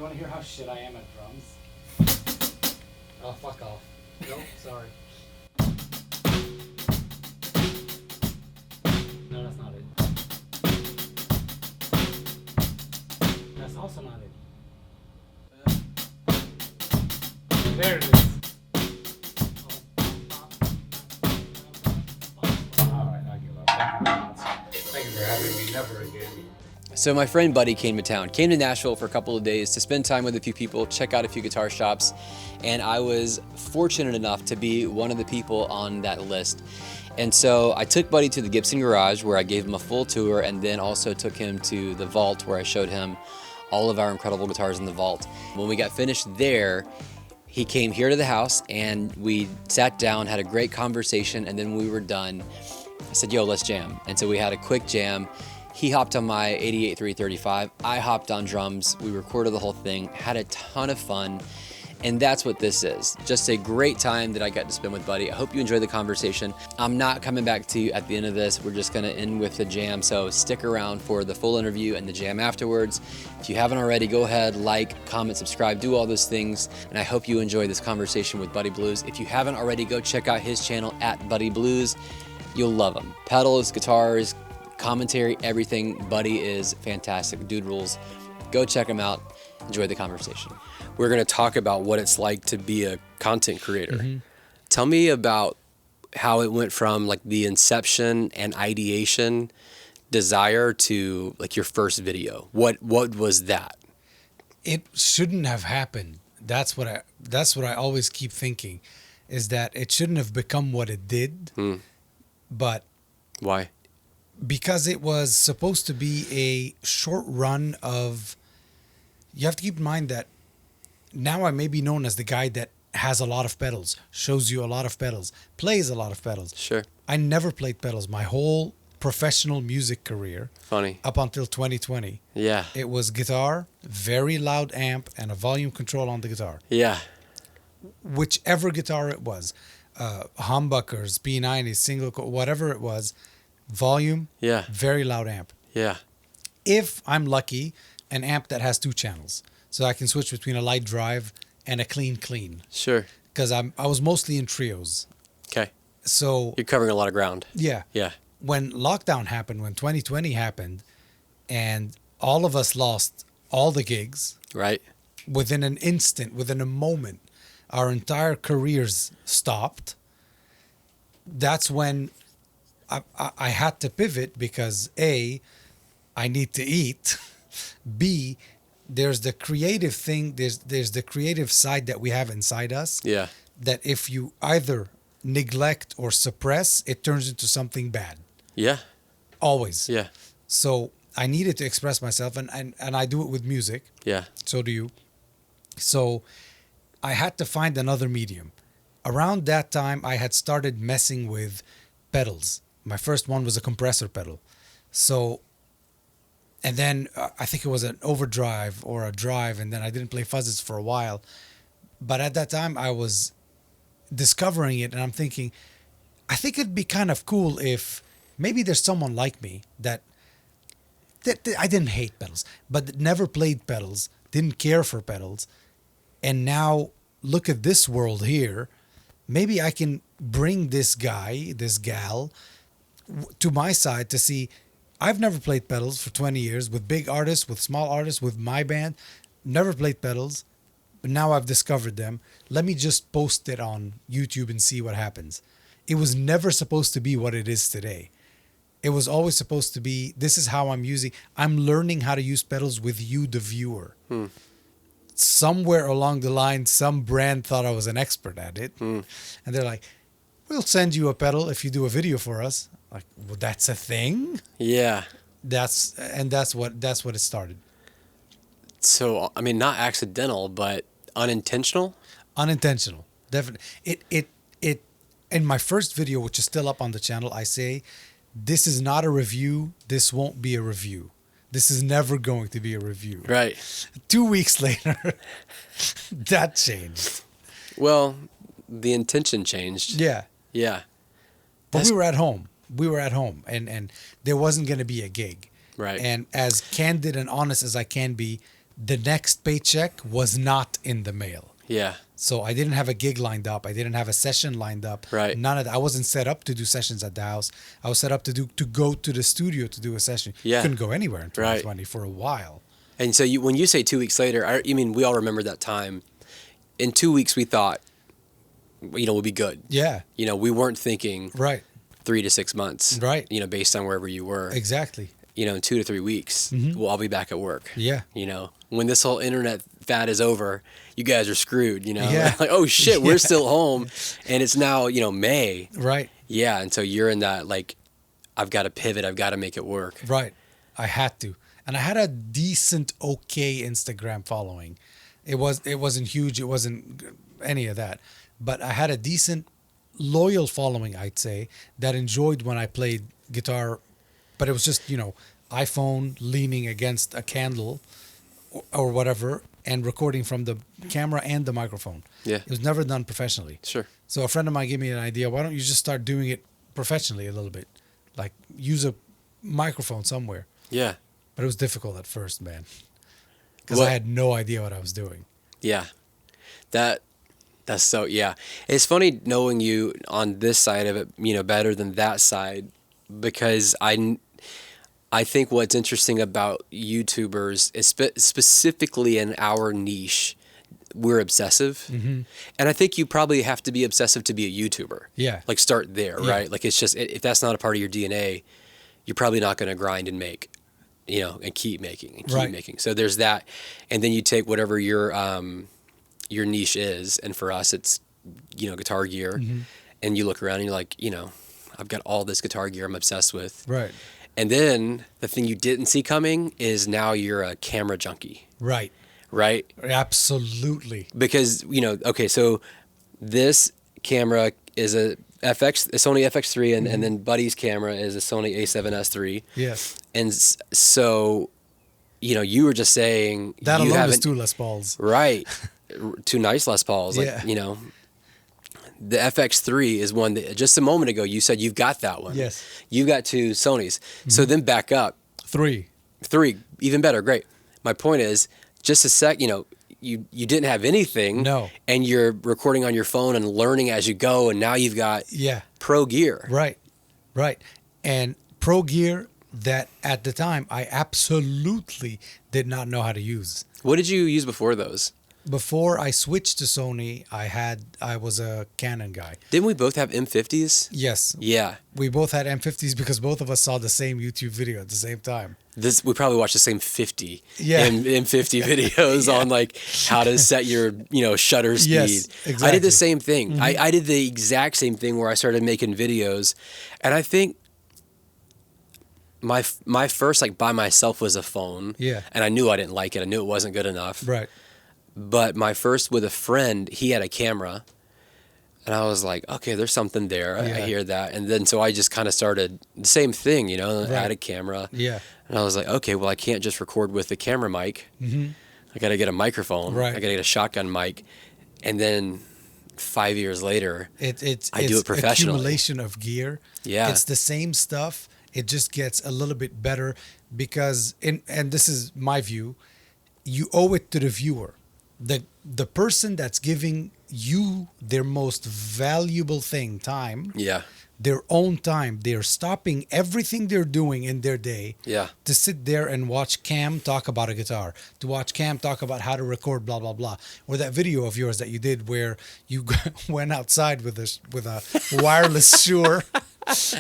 want to hear how shit I am at drums? Oh, fuck off. Nope, sorry. No, that's not it. That's also not it. There it is. Alright, I give up. Thank you very much. Thank you for having me. Never again. So my friend Buddy came to town, came to Nashville for a couple of days to spend time with a few people, check out a few guitar shops, and I was fortunate enough to be one of the people on that list. And so I took Buddy to the Gibson garage where I gave him a full tour, and then also took him to the vault where I showed him all of our incredible guitars in the vault. When we got finished there, he came here to the house and we sat down, had a great conversation, and then when we were done, I said, yo, let's jam. And so we had a quick jam. He hopped on my 88 335, I hopped on drums, we recorded the whole thing, had a ton of fun, and that's what this is. Just a great time that I got to spend with Buddy. I hope you enjoyed the conversation. I'm not coming back to you at the end of this, we're just gonna end with the jam, so stick around for the full interview and the jam afterwards. If you haven't already, go ahead, like, comment, subscribe, do all those things, and I hope you enjoy this conversation with Buddy Blues. If you haven't already, go check out his channel at Buddy Blues. You'll love him. Pedals, guitars, commentary, everything. Buddy is fantastic. Dude rules. Go check him out. Enjoy the conversation. We're going to talk about what it's like to be a content creator. Tell me about how it went from like the inception and ideation desire to like your first video. What was that? It shouldn't have happened. That's what I always keep thinking, is that it shouldn't have become what it did. But Why? because it was supposed to be a short run of, you have to keep in mind that now I may be known as the guy that has a lot of pedals, shows you a lot of pedals, plays a lot of pedals. Sure. I never played pedals my whole professional music career. Funny. Up until 2020. Yeah. It was guitar, very loud amp, and a volume control on the guitar. Yeah. Whichever guitar it was, humbuckers, P90s, single, whatever it was, volume, Yeah. very loud amp. Yeah. If I'm lucky, an amp that has 2 channels, so I can switch between a light drive and a clean. Sure. Because I was mostly in trios. Okay. So You're covering a lot of ground. yeah, Yeah. when lockdown happened, when 2020 happened, and all of us lost all the gigs Right. within an instant, within a moment, our entire careers stopped. That's when I had to pivot because A, I need to eat. B, there's the creative thing. There's the creative side that we have inside us. Yeah. That if you either neglect or suppress, it turns into something bad. Yeah. Always. Yeah. So I needed to express myself, and I do it with music. Yeah. So do you. So I had to find another medium. Around that time, I had started messing with pedals. My first one was a compressor pedal. So, and then I think it was an overdrive or a drive, and then I didn't play fuzzes for a while. But at that time, I was discovering it, and I'm thinking, I think it'd be kind of cool if maybe there's someone like me that I didn't hate pedals, but never played pedals, didn't care for pedals, and now look at this world here. Maybe I can bring this guy, this gal, to my side to see. I've never played pedals for 20 years with big artists, with small artists, with my band. Never played pedals, but now I've discovered them. Let me just post it on YouTube and see what happens. It was never supposed to be what it is today. It was always supposed to be, this is how I'm learning how to use pedals with you, the viewer. Somewhere along the line, some brand thought I was an expert at it. And they're like, we'll send you a pedal if you do a video for us. Like, well, that's a thing? Yeah. That's what it started. So, I mean, not accidental, but unintentional. Unintentional. Definitely. It in my first video, which is still up on the channel, I say, this is not a review. This won't be a review. This is never going to be a review. Right. 2 weeks later, that changed. Well, the intention changed. Yeah. Yeah. But we were at home. And there wasn't going to be a gig. Right. And as candid and honest as I can be, the next paycheck was not in the mail. Yeah. So I didn't have a gig lined up. I didn't have a session lined up. Right. None of that. I wasn't set up to do sessions at the house. I was set up to go to the studio to do a session. Yeah. Couldn't go anywhere in Right. 2020 for a while. And so when you say 2 weeks later, I mean, we all remember that time. In 2 weeks, we thought, we'll be good. Yeah. We weren't thinking Right. 3 to 6 months. Right. Based on wherever you were. Exactly. In 2 to 3 weeks, we'll all be back at work. Yeah. When this whole internet fad is over, you guys are screwed, Yeah. Like, oh shit, Yeah. we're still home. And it's now, May. Right. Yeah. And so you're in that, like, I've got to pivot. I've got to make it work. Right. I had to. And I had a decent, okay Instagram following. It wasn't huge. It wasn't any of that. But I had a decent, loyal following, I'd say, that enjoyed when I played guitar. But it was just, iPhone leaning against a candle or whatever and recording from the camera and the microphone. Yeah. It was never done professionally. Sure. So a friend of mine gave me an idea. Why don't you just start doing it professionally a little bit? Like use a microphone somewhere. Yeah. But it was difficult at first, man. Because What- I had no idea what I was doing. Yeah. That's so, yeah. It's funny knowing you on this side of it, better than that side, because I think what's interesting about YouTubers is specifically in our niche, we're obsessive. And I think you probably have to be obsessive to be a YouTuber. Yeah. Like start there, Yeah. right? Like it's just, if that's not a part of your DNA, you're probably not going to grind and make, and keep making and keep Right. making. So there's that. And then you take whatever your niche is. And for us, it's, guitar gear. And you look around and you're like, I've got all this guitar gear I'm obsessed with. Right. And then the thing you didn't see coming is now you're a camera junkie, Right. right? Absolutely. Because, okay, so this camera is a Sony FX3, and then Buddy's camera is a Sony A7S III. Yes. And so, you were just saying That you alone is haven't, 2 Les Pauls. right, 2 nice Les Pauls, like, Yeah. The FX3 is one that just a moment ago you said you've got that one. Yes. You got 2 Sonys. So then back up. 3. 3, even better, great. My point is, just a sec, you didn't have anything. No. And you're recording on your phone and learning as you go, and now you've got Yeah. pro gear. Right. Right. And pro gear that at the time I absolutely did not know how to use. What did you use before those? Before I switched to Sony, I was a Canon guy. Didn't we both have M50s? Yes. Yeah. We both had M50s because both of us saw the same YouTube video at the same time. We probably watched the same 50 Yeah. M50 videos on like how to set your, shutter speed. Yes, I did exactly. the same thing. I did the exact same thing where I started making videos. And I think my first like by myself was a phone. Yeah. And I knew I didn't like it. I knew it wasn't good enough. Right. But my first with a friend, he had a camera. And I was like, okay, there's something there. I Yeah. hear that. And then so I just kind of started the same thing, Right. add a camera. Yeah. And I was like, okay, well, I can't just record with the camera mic. I got to get a microphone. Right. I got to get a shotgun mic. And then 5 years later, It's I do it professionally. Accumulation of gear. Yeah. It's the same stuff. It just gets a little bit better because and this is my view, you owe it to the viewer. The person that's giving you their most valuable thing, time, yeah, their own time, they're stopping everything they're doing in their day yeah, to sit there and watch Cam talk about a guitar, to watch Cam talk about how to record, blah blah blah, or that video of yours that you did where you went outside with a wireless Shure.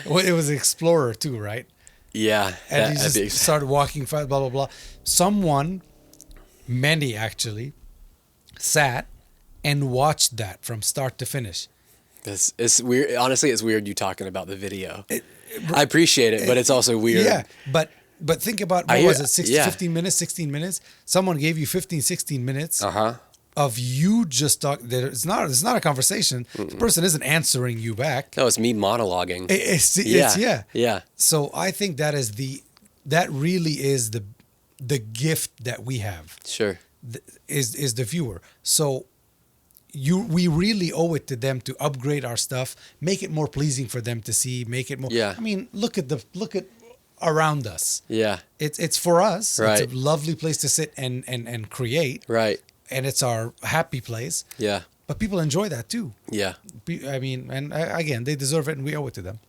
Well, it was an Explorer too, right? yeah. And you just started walking fast, blah blah blah. Someone, many actually, sat and watched that from start to finish. It's weird. Honestly, it's weird you talking about the video. I appreciate it, but it's also weird. Yeah, but think about, what was it, 15 minutes, 16 minutes? Someone gave you 15, 16 minutes of you just talk. It's not a conversation. The person isn't answering you back. No, it's me monologuing. It's Yeah. So I think that really is the gift that we have. Sure. Is the viewer. So we really owe it to them to upgrade our stuff, make it more pleasing for them to see, make it more. Yeah. I mean, look at around us. Yeah. It's for us. Right. It's a lovely place to sit and create. Right. And it's our happy place. Yeah. But people enjoy that too. Yeah. I mean, and again, they deserve it, and we owe it to them.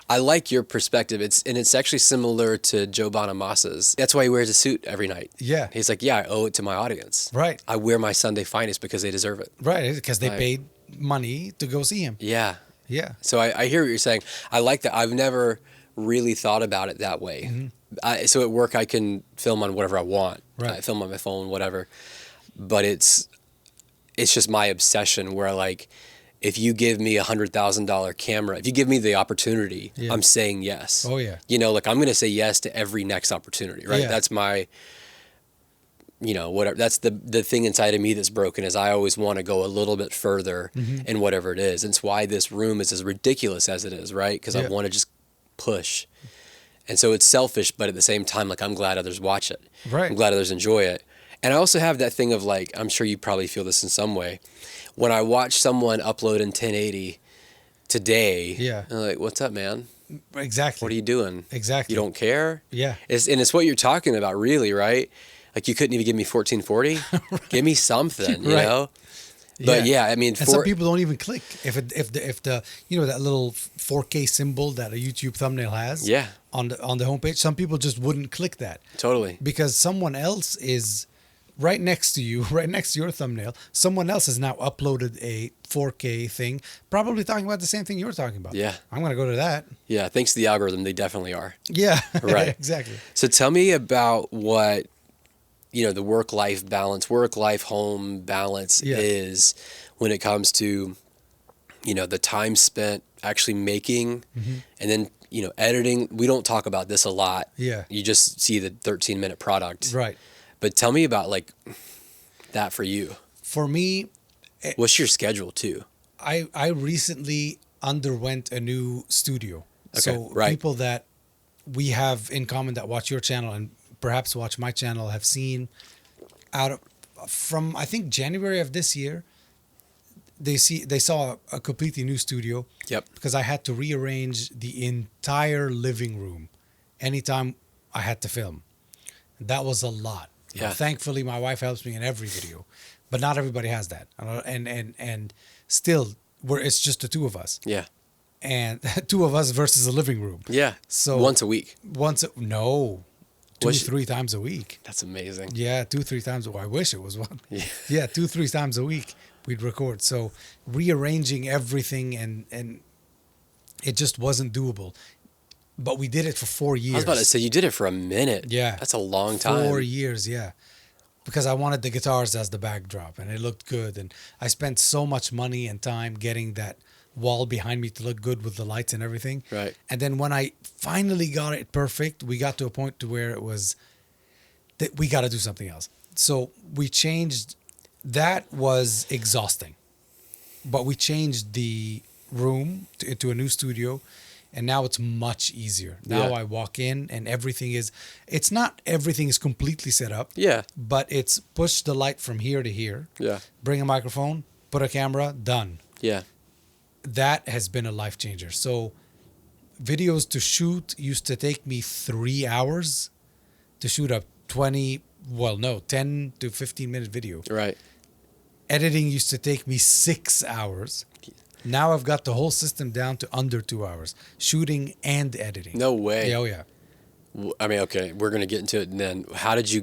I like your perspective. It's actually similar to Joe Bonamassa's. That's why he wears a suit every night. Yeah. He's like, yeah, I owe it to my audience. Right. I wear my Sunday finest because they deserve it. Right, because they Right. paid money to go see him. Yeah. Yeah. So I hear what you're saying. I like that. I've never really thought about it that way. So at work, I can film on whatever I want. Right. I film on my phone, whatever. But it's just my obsession where, like, if you give me $100,000 camera, if you give me the opportunity, Yeah. I'm saying yes. Oh, yeah. You know, like, I'm going to say yes to every next opportunity, right? Yeah. That's my, you know, whatever. That's the thing inside of me that's broken is I always want to go a little bit further in whatever it is. And it's why this room is as ridiculous as it is, right? Because I Yeah. want to just push. And so it's selfish, but at the same time, like, I'm glad others watch it. Right. I'm glad others enjoy it. And I also have that thing of, like, I'm sure you probably feel this in some way. When I watch someone upload in 1080 today, Yeah. I'm like, what's up, man? Exactly. What are you doing? Exactly. You don't care? Yeah. It's what you're talking about, really, right? Like, you couldn't even give me 1440? Give me something, you Right. know? But yeah, I mean, and some people don't even click if the you know that little 4K symbol that a YouTube thumbnail has. Yeah. On the homepage, some people just wouldn't click that Totally. because someone else is right next to you, right next to your thumbnail. Someone else has now uploaded a 4K thing, probably talking about the same thing you're talking about. Yeah. I'm gonna go to that. Yeah, thanks to the algorithm, they definitely are. Yeah. Right. Exactly. So tell me about what, you know, the work-life balance, work-life-home balance Yeah. is when it comes to, you know, the time spent actually making and then, you know, editing. We don't talk about this a lot. Yeah. You just see the 13-minute product. Right. But tell me about, like, that for you. For me, What's your schedule, too? I recently underwent a new studio. Okay, So right. people that we have in common that watch your channel and perhaps watch my channel have seen from I think January of this year, they saw a completely new studio. Yep. Because I had to rearrange the entire living room anytime I had to film. That was a lot. Yeah. Thankfully, my wife helps me in every video, but not everybody has that. And still, it's just the two of us, Yeah. and two of us versus a living room. Yeah. So once a week. No, Was- 3 times a week. That's amazing. Yeah, 3 times. I wish it was one. Yeah. Yeah, 3 times a week we'd record. So rearranging everything and it just wasn't doable. But we did it for 4 years. I was about to say, you did it for a minute. Yeah. That's a long time. 4 years, yeah. Because I wanted the guitars as the backdrop and it looked good. And I spent so much money and time getting that wall behind me to look good with the lights and everything. Right. And then when I finally got it perfect, we got to a point to where it was that we got to do something else. So we changed. That was exhausting. But we changed the room to a new studio. And now it's much easier. Now Yeah. I walk in and everything is completely set up. Yeah. But it's push the light from here to here. Yeah. Bring a microphone, put a camera, done. Yeah. That has been a life changer. So videos to shoot used to take me 3 hours to shoot a 10 to 15 minute video. Right. Editing used to take me 6 hours. Now I've got the whole system down to under 2 hours, shooting and editing. No way. Yeah, oh yeah. I mean, okay, we're gonna get into it, and then how did you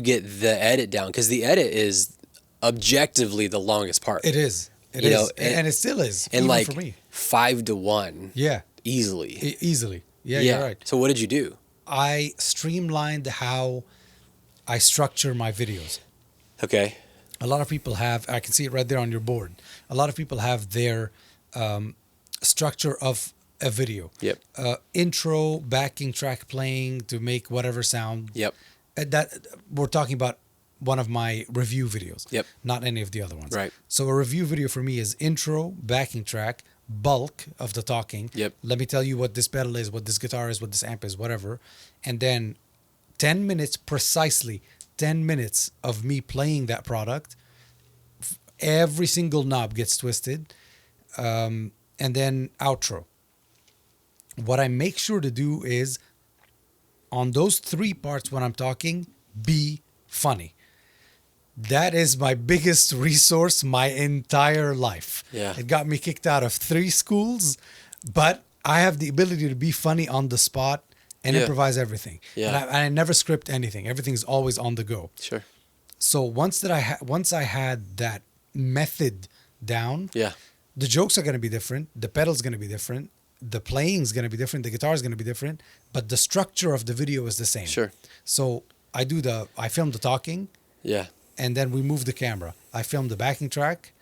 get the edit down? Because the edit is objectively the longest part. It is. It You is. know, And it still is. and even like for me. 5-to-1 Yeah. easily. Easily. Yeah, you're right. So what did you do? I streamlined how I structure my videos. Okay. A lot of people have, I can see it right there on your board. A lot of people have their structure of a video. Yep. Intro, backing track playing to make whatever sound. Yep. That we're talking about one of my review videos. Yep. Not any of the other ones. Right. So a review video for me is intro, backing track, bulk of the talking. Yep. Let me tell you what this pedal is, what this guitar is, what this amp is, whatever. And then 10 minutes precisely, 10 minutes of me playing that product. Every single knob gets twisted. And then outro. what I make sure to do is on those 3 parts when I'm talking, be funny. That is my biggest resource my entire life. Yeah. It got me kicked out of 3 schools, but I have the ability to be funny on the spot and Yeah. improvise everything. Yeah. And I never script anything. Everything's always on the go. Sure. So once I had that method down, Yeah. the jokes are going to be different. The pedal's going to be different. The playing's going to be different. The guitar is going to be different. But the structure of the video is the same. Sure. So I film the talking, Yeah. and then we move the camera. I film the backing track,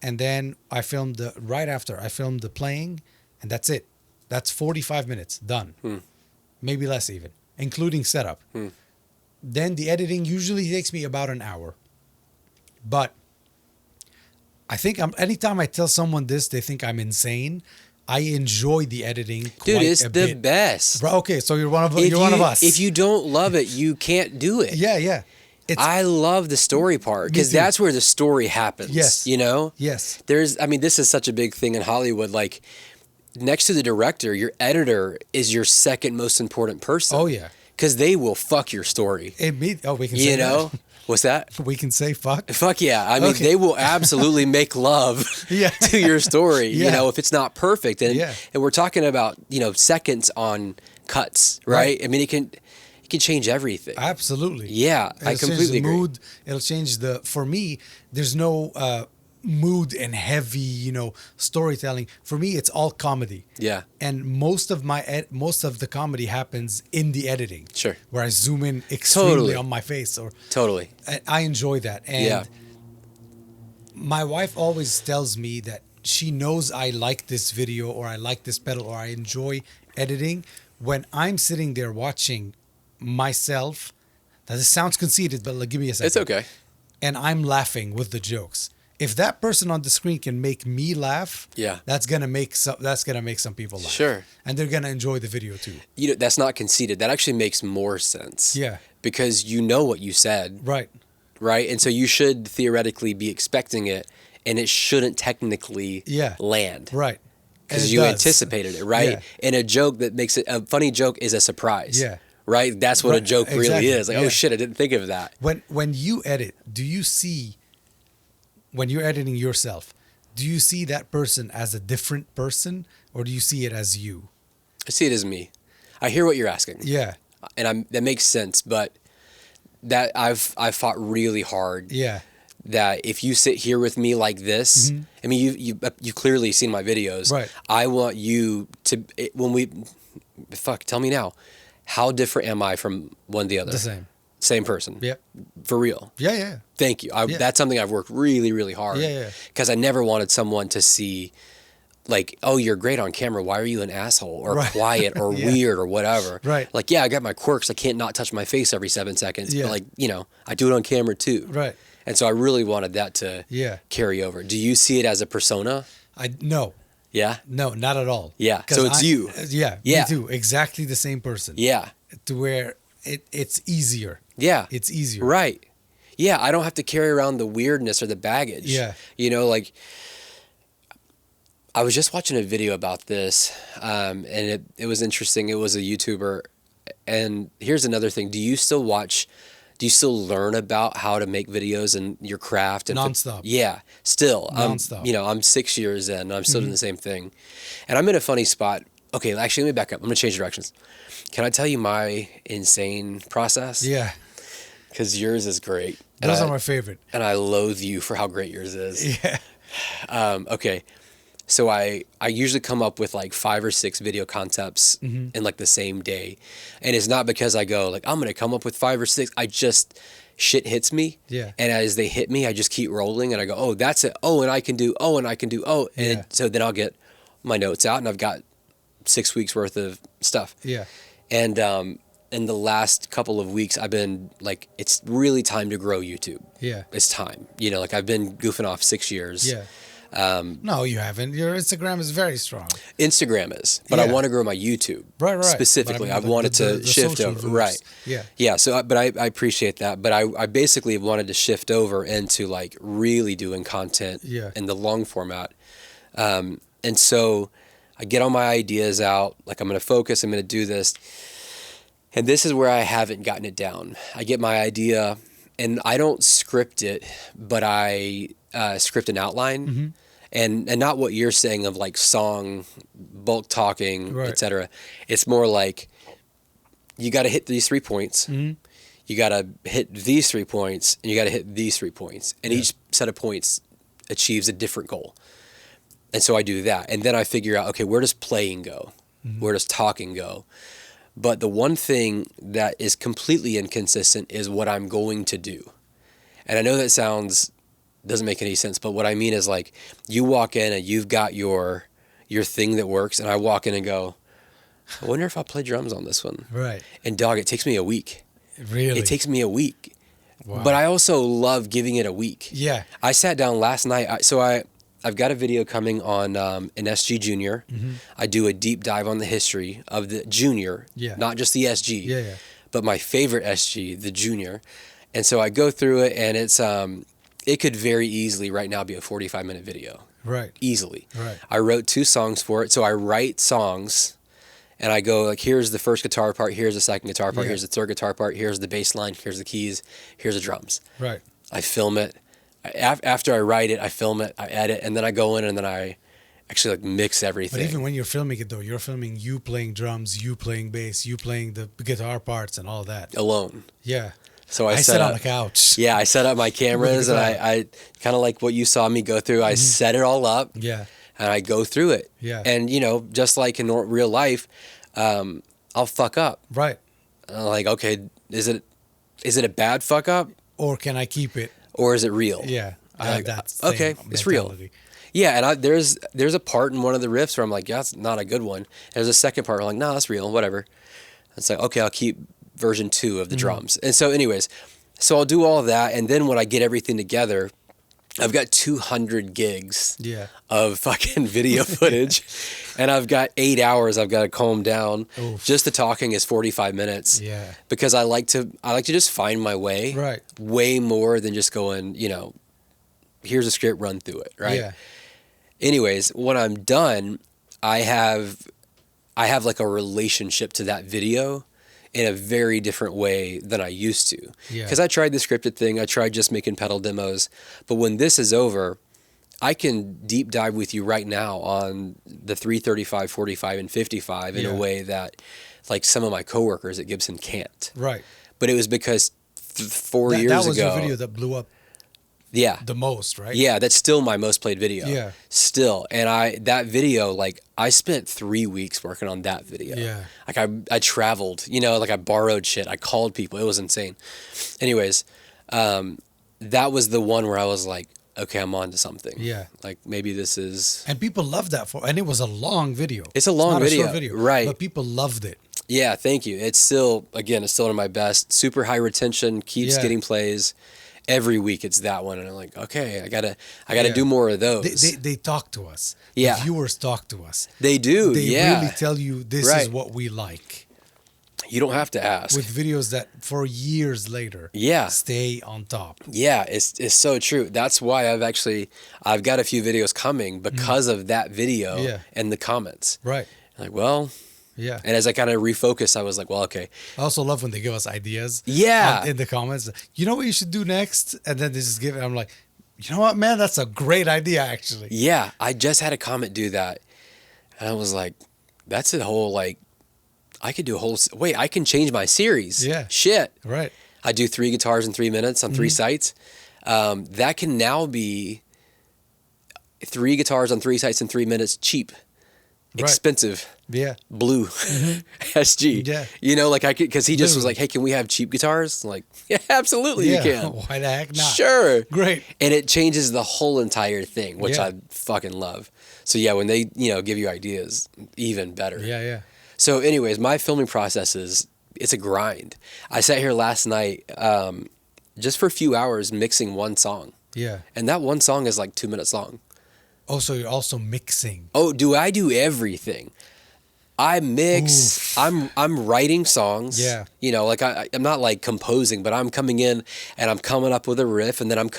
and then I film right after I film the playing, and that's it. That's 45 minutes done. Maybe less even, including setup. Then the editing usually takes me about an hour. But I think anytime I tell someone this, they think I'm insane. I enjoy the editing quite Dude, it's a the bit. best. Bro, okay, so you're one of us. If you don't love it, you can't do it. Yeah. I love the story part because too. that's where the story happens. Yes. You know? Yes. This is such a big thing in Hollywood. Like, next to the director, your editor is your second most important person. Oh, yeah. Because they will fuck your story. We can say You know? that. What's that? We can say fuck. Fuck yeah. I mean, Okay. they will absolutely make love Yeah. to your story, Yeah. you know, if it's not perfect. And Yeah. and we're talking about, seconds on cuts, right? I mean, it can change everything. Absolutely. Yeah, I It'll change completely the agree. mood. It'll change for me, there's no mood and heavy, storytelling. For me, it's all comedy. Yeah. And most of the comedy happens in the editing. Sure. Where I zoom in extremely Totally. on my face, Totally. I enjoy that. And Yeah. my wife always tells me that she knows I like this video or I like this pedal or I enjoy editing when I'm sitting there watching myself. Now, this sounds conceited, but give me a second. It's okay. And I'm laughing with the jokes. If that person on the screen can make me laugh, Yeah. that's gonna make some people laugh. Sure. And they're gonna enjoy the video too. That's not conceited. That actually makes more sense. Yeah. Because you know what you said, Right. right? And so you should theoretically be expecting it, and it shouldn't technically land. Right. Because And it you does. anticipated it, right? Yeah. And a joke that makes it a funny joke is a surprise. Yeah. Right? That's what a Right, joke really exactly, is. Like, yeah. oh shit, I didn't think of that. When you edit, do you see when you're editing yourself, do you see that person as a different person or do you see it as you? I see it as me. I hear what you're asking. Yeah. And that makes sense, but that I've fought really hard. Yeah. That if you sit here with me like this, I mean, you clearly seen my videos. Right. I want you to tell me now, how different am I from one to the other? The same. Same person. Yep. For real. Yeah. Thank you. Yeah. That's something I've worked really, really hard. Yeah. Because I never wanted someone to see, like, oh, you're great on camera. Why are you an asshole or Right. quiet or Yeah. weird or whatever? Right. Like, yeah, I got my quirks. I can't not touch my face every 7 seconds. Yeah. But like, I do it on camera too. Right. And so I really wanted that to Yeah. carry over. Do you see it as a persona? No, Yeah. not at all. Yeah. 'Cause So it's you. Yeah. Yeah. Me too. Exactly the same person. Yeah. To where it's easier. Yeah. It's easier. Right. Yeah. I don't have to carry around the weirdness or the baggage. Yeah. Like, I was just watching a video about this, and it was interesting. It was a YouTuber. And here's another thing. Do you still learn about how to make videos and your craft? And Nonstop. Yeah, still. Nonstop. I'm 6 years in, and I'm still doing the same thing. And I'm in a funny spot. Okay, actually, let me back up. I'm going to change directions. Can I tell you my insane process? Yeah. Because yours is great. Those are my favorite. And I loathe you for how great yours is. Yeah. Okay. So I usually come up with like 5 or 6 video concepts in like the same day. And it's not because I go like, I'm going to come up with 5 or 6. Shit hits me. Yeah. And as they hit me, I just keep rolling and I go, oh, that's it. Oh, and I can do, oh, and I can do, oh. And Yeah. so then I'll get my notes out and I've got 6 weeks worth of stuff. Yeah. And in the last couple of weeks, I've been like, it's really time to grow YouTube. Yeah. It's time. Like I've been goofing off 6 years. Yeah. No, you haven't. Your Instagram is very strong. Instagram is, but I Yeah. want to grow my YouTube. Right. Specifically, But I I've mean, wanted the to shift social over. groups. Right. Yeah. Yeah. So, I appreciate that, but I basically wanted to shift over into like really doing content Yeah. in the long format. And so I get all my ideas out, like I'm going to focus, I'm going to do this. And this is where I haven't gotten it down. I get my idea and I don't script it, but I script an outline. And not what you're saying of like song, bulk talking, Right. etc. It's more like you got to hit these 3 points. You got to hit these 3 points, and you got to hit these 3 points. And each set of points achieves a different goal. And so I do that. And then I figure out, okay, where does playing go? Where does talking go? But the one thing that is completely inconsistent is what I'm going to do. And I know that doesn't make any sense, but what I mean is like you walk in and you've got your thing that works, and I walk in and go, I wonder if I'll play drums on this one. Right. And dog, it takes me a week. Really? It takes me a week. Wow. But I also love giving it a week. Yeah. I sat down last night. I've got a video coming on an SG Junior. I do a deep dive on the history of the Junior, not just the SG, but my favorite SG, the Junior. And so I go through it, and it's it could very easily right now be a 45-minute video. Right. Easily. Right. I wrote 2 songs for it. So I write songs, and I go like, here's the first guitar part, here's the second guitar part, here's the third guitar part, here's the bass line, here's the keys, here's the drums. Right. I film it. After I write it, I film it, I edit, and then I go in and then I actually like mix everything. But even when you're filming it though, you're filming you playing drums, you playing bass, you playing the guitar parts and all that. Alone. Yeah. So I sit up, on the couch. Yeah, I set up my cameras, and I kind of like what you saw me go through. I set it all up. Yeah. And I go through it. Yeah. And just like in real life, I'll fuck up. Right. Like, okay, is it a bad fuck up, Or can I keep it? or is it real? Yeah. I have that okay, same it's real. mentality. Yeah, and there's a part in one of the riffs where I'm like, yeah, that's not a good one. And there's a second part where I'm like, no, that's real, whatever. It's like, okay, I'll keep version 2 of the drums. And so anyways, so I'll do all of that, and then when I get everything together, I've got 200 gigs of fucking video footage, and I've got 8 hours I've got to calm down. Oof. Just the talking is 45 minutes. Yeah. Because I like to just find my way. Right. Way more than just going, here's a script, run through it, right? Yeah. Anyways, when I'm done, I have like a relationship to that video in a very different way than I used to. Yeah. Because I tried the scripted thing, I tried just making pedal demos, but when this is over, I can deep dive with you right now on the 335, 45, and 55 in a way that like some of my coworkers at Gibson can't. Right. But it was because 4 years ago. That was your video that blew up Yeah. the most, right? Yeah, that's still my most played video. Yeah. Still. And that video, like, I spent 3 weeks working on that video. Yeah. Like, I traveled, like, I borrowed shit. I called people. It was insane. Anyways, that was the one where I was like, okay, I'm on to something. Yeah. Like, maybe this is... And people loved that and it was a long video. It's a long not video. A short video. Right. But people loved it. Yeah, thank you. It's still one of my best. Super high retention, keeps getting plays. Every week it's that one, and I'm like, okay, I gotta do more of those. They talk to us. Yeah. The viewers talk to us. They do. They yeah. really tell you this is what we like. You don't have to ask. With videos that for years later, stay on top. Yeah, it's so true. That's why I've got a few videos coming because of that video and the comments. Right. Like, well. Yeah. And as I kind of refocused, I was like, well, okay. I also love when they give us ideas. Yeah. In the comments. You know what you should do next? And then they just give it. I'm like, you know what, man? That's a great idea, actually. Yeah. I just had a comment do that. And I was like, that's a whole, like, I could do a whole, wait, I can change my series. Yeah. Shit. Right. I do 3 guitars in 3 minutes on 3 sites. That can now be 3 guitars on 3 sites in 3 minutes, cheap. Right. Expensive. Yeah. Blue. SG. Yeah. Like I could, because he just was like, hey, can we have cheap guitars? I'm like, yeah, absolutely you can. Why the heck not? Sure. Great. And it changes the whole entire thing, which I fucking love. So yeah, when they, give you ideas, even better. Yeah, yeah. So anyways, my filming process it's a grind. I sat here last night, just for a few hours mixing one song. Yeah. And that one song is like 2 minutes long. Oh, so you're also mixing. Oh, I do everything. I mix. I'm writing songs. Yeah. Like I'm not like composing, but I'm coming in and I'm coming up with a riff, and then I'm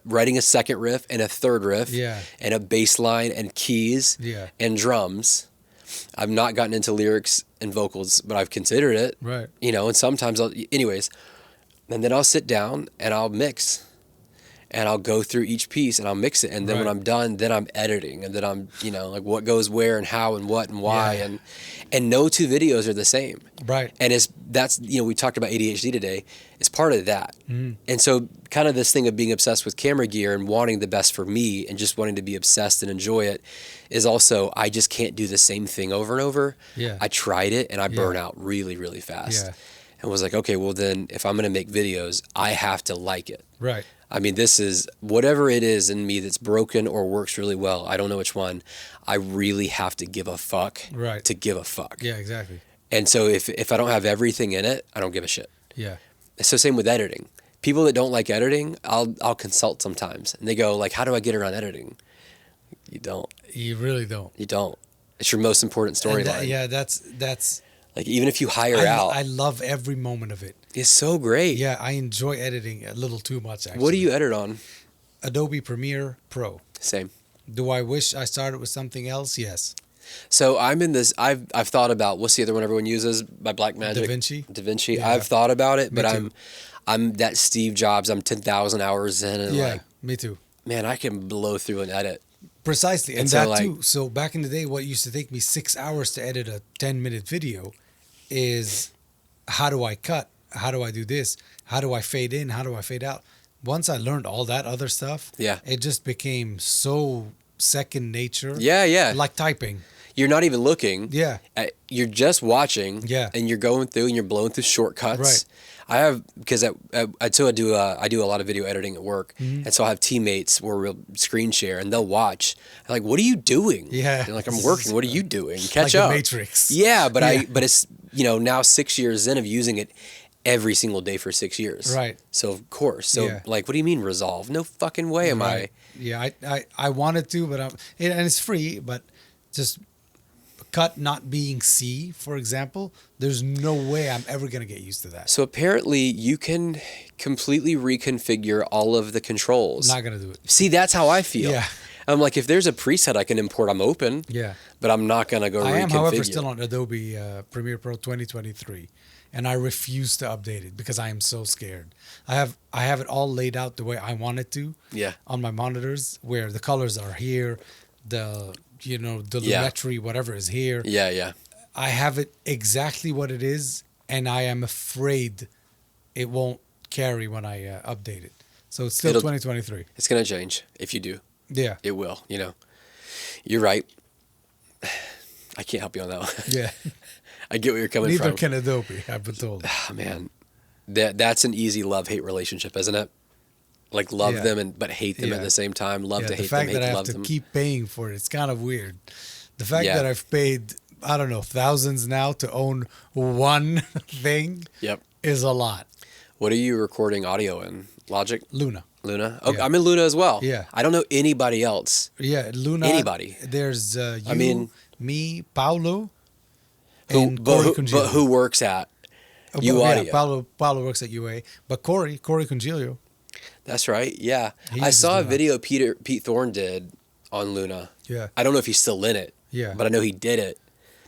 writing a second riff and a third riff. Yeah. And a bass line and keys. Yeah. And drums. I've not gotten into lyrics and vocals, but I've considered it. Right. You know, and sometimes anyways, and then I'll sit down and I'll mix. And I'll go through each piece and I'll mix it. And then when I'm done, then I'm editing. And then I'm, you know, like what goes where and how and what and why. Yeah. And no two videos are the same. Right. And that's, you know, we talked about ADHD today. It's part of that. And so kind of this thing of being obsessed with camera gear and wanting the best for me and just wanting to be obsessed and enjoy it is also, I just can't do the same thing over and over. Yeah. I tried it and I burn out really, really fast. Yeah. And was like, okay, well then if I'm going to make videos, I have to like it. Right. I mean, this is whatever it is in me that's broken or works really well. I don't know which one. I really have to give a fuck to give a fuck. Yeah, exactly. And so if I don't have everything in it, I don't give a shit. Yeah. So same with editing. People that don't like editing, I'll consult sometimes. And they go like, how do I get around editing? You don't. You really don't. You don't. It's your most important storyline. Yeah, that's like even if you hire out. I love every moment of it. It's so great. Yeah, I enjoy editing a little too much, actually. What do you edit on? Adobe Premiere Pro. Same. Do I wish I started with something else? Yes. So I'm in this. I've thought about what's the other one everyone uses by Blackmagic. DaVinci. Yeah. I've thought about it, Me but too. I'm that Steve Jobs. I'm 10,000 hours in, and like, me too. man, I can blow through an edit. Precisely, and so, that like- too. So back in the day, what used to take me 6 hours to edit a 10-minute video is how do I cut? How do I do this? How do I fade in? How do I fade out? Once I learned all that other stuff, it just became so second nature. Yeah. Like typing. You're not even looking. Yeah. You're just watching. Yeah. And you're going through and you're blowing through shortcuts. Right. I have, because I do a lot of video editing at work. And so I have teammates where we'll screen share and they'll watch. I'm like, what are you doing? Yeah. They're like, I'm working. What are you doing? Catch like up. The Matrix. Yeah. But it's, you know, now 6 years in of using it every single day for 6 years. Right. So of course. So like, what do you mean resolve? No fucking way am I. Yeah, I wanted to, but and it's free, but just cut not being C, for example, there's no way I'm ever going to get used to that. So apparently you can completely reconfigure all of the controls. Not going to do it. See, that's how I feel. Yeah. I'm like, if there's a preset I can import, I'm open. Yeah. But I'm not going to go I reconfigure. am, however, still on Adobe Premiere Pro 2023, and I refuse to update it because I am so scared. I have it all laid out the way I want it to. Yeah. On my monitors, where the colors are here, the lumetri, whatever is here. Yeah. I have it exactly what it is, and I am afraid it won't carry when I update it. So it's still 2023. It's going to change if you do. Yeah. It will, you know. You're right. I can't help you on that one. Yeah. I get where you're coming Neither from. can Adobe, I've been told. Oh, man. That's an easy love-hate relationship, isn't it? Like love them but hate them at the same time. Love to hate them, hate to love them. The fact that I have to keep paying for it, it's kind of weird. The fact that I've paid, I don't know, thousands now to own one thing is a lot. What are you recording audio in? Logic? Luna. Oh, yeah. I'm in Luna as well. Yeah. I don't know anybody else. Yeah, Luna. Anybody. There's me, Paulo, but who works at U Audio? Yeah, Paulo works at UA. But Corey Congilio. That's right. Yeah. I saw a video Pete Thorne did on Luna. Yeah. I don't know if he's still in it. Yeah. But I know he did it.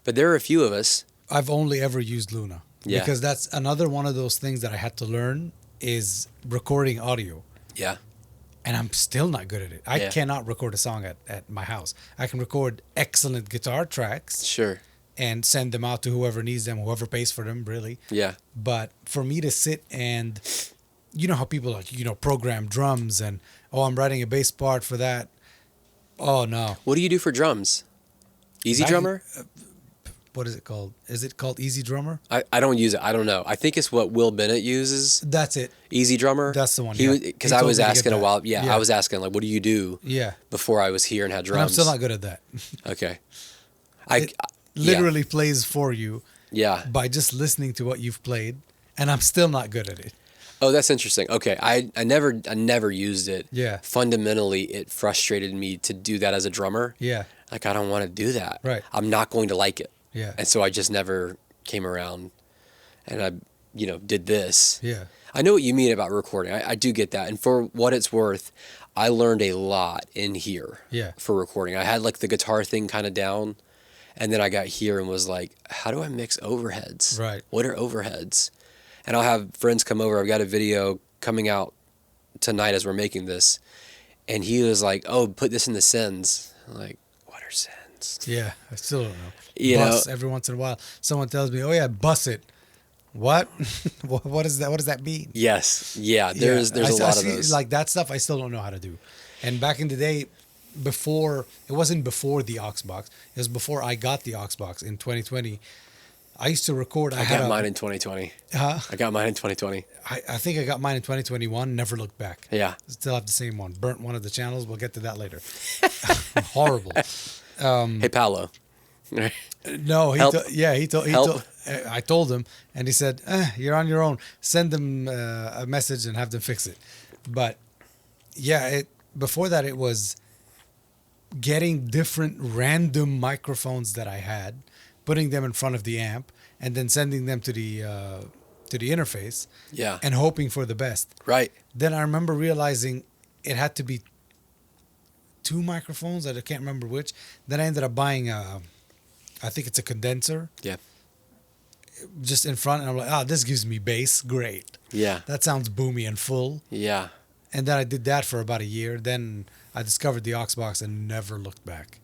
But there are a few of us. I've only ever used Luna. Yeah. Because that's another one of those things that I had to learn is recording audio. Yeah. And I'm still not good at it. I cannot record a song at my house. I can record excellent guitar tracks. Sure. And send them out to whoever needs them, whoever pays for them, really. Yeah. But for me to sit and, you know how people program drums and, I'm writing a bass part for that. Oh, no. What do you do for drums? Easy Drummer? What is it called? Is it called Easy Drummer? I don't use it. I don't know. I think it's what Will Bennett uses. That's it. Easy Drummer? That's the one. Because I was asking a while. Yeah, I was asking, like, what do you do before I was here and had drums? And I'm still not good at that. Okay. It literally plays for you by just listening to what you've played, and I'm still not good at it. Oh, that's interesting. Okay, I never used it. Yeah. Fundamentally, it frustrated me to do that as a drummer. Yeah. Like, I don't want to do that. Right. I'm not going to like it. Yeah. And so I just never came around, and I, did this. Yeah. I know what you mean about recording. I do get that. And for what it's worth, I learned a lot in here. Yeah. For recording. I had like the guitar thing kind of down. And then I got here and was like, how do I mix overheads? Right. What are overheads? And I'll have friends come over. I've got a video coming out tonight as we're making this. And he was like, oh, put this in the sends. I'm like, what are sends? Yeah, I still don't know. You Bus, know, every once in a while, someone tells me, "Oh yeah, bus it." What? What is that? What does that mean? yes. Yeah. There's a lot of those. Like that stuff. I still don't know how to do. And back in the day, it wasn't before the Oxbox. It was before I got the Oxbox in 2020. I used to record. I got mine in 2020. Huh? I got mine in 2020. I think I got mine in 2021. Never looked back. Yeah. Still have the same one. Burnt one of the channels. We'll get to that later. Horrible. Hey, Paolo. No, Help. Help. I told him, and he said, "You're on your own. Send them a message and have them fix it." But yeah, before that it was getting different random microphones that I had, putting them in front of the amp, and then sending them to the interface, Yeah. and hoping for the best. Right. Then I remember realizing it had to be 2 microphones. I can't remember which. Then I ended up buying I think it's a condenser. Yeah. Just in front, and I'm like, this gives me bass. Great. Yeah. That sounds boomy and full. Yeah. And then I did that for about a year. Then I discovered the Oxbox and never looked back.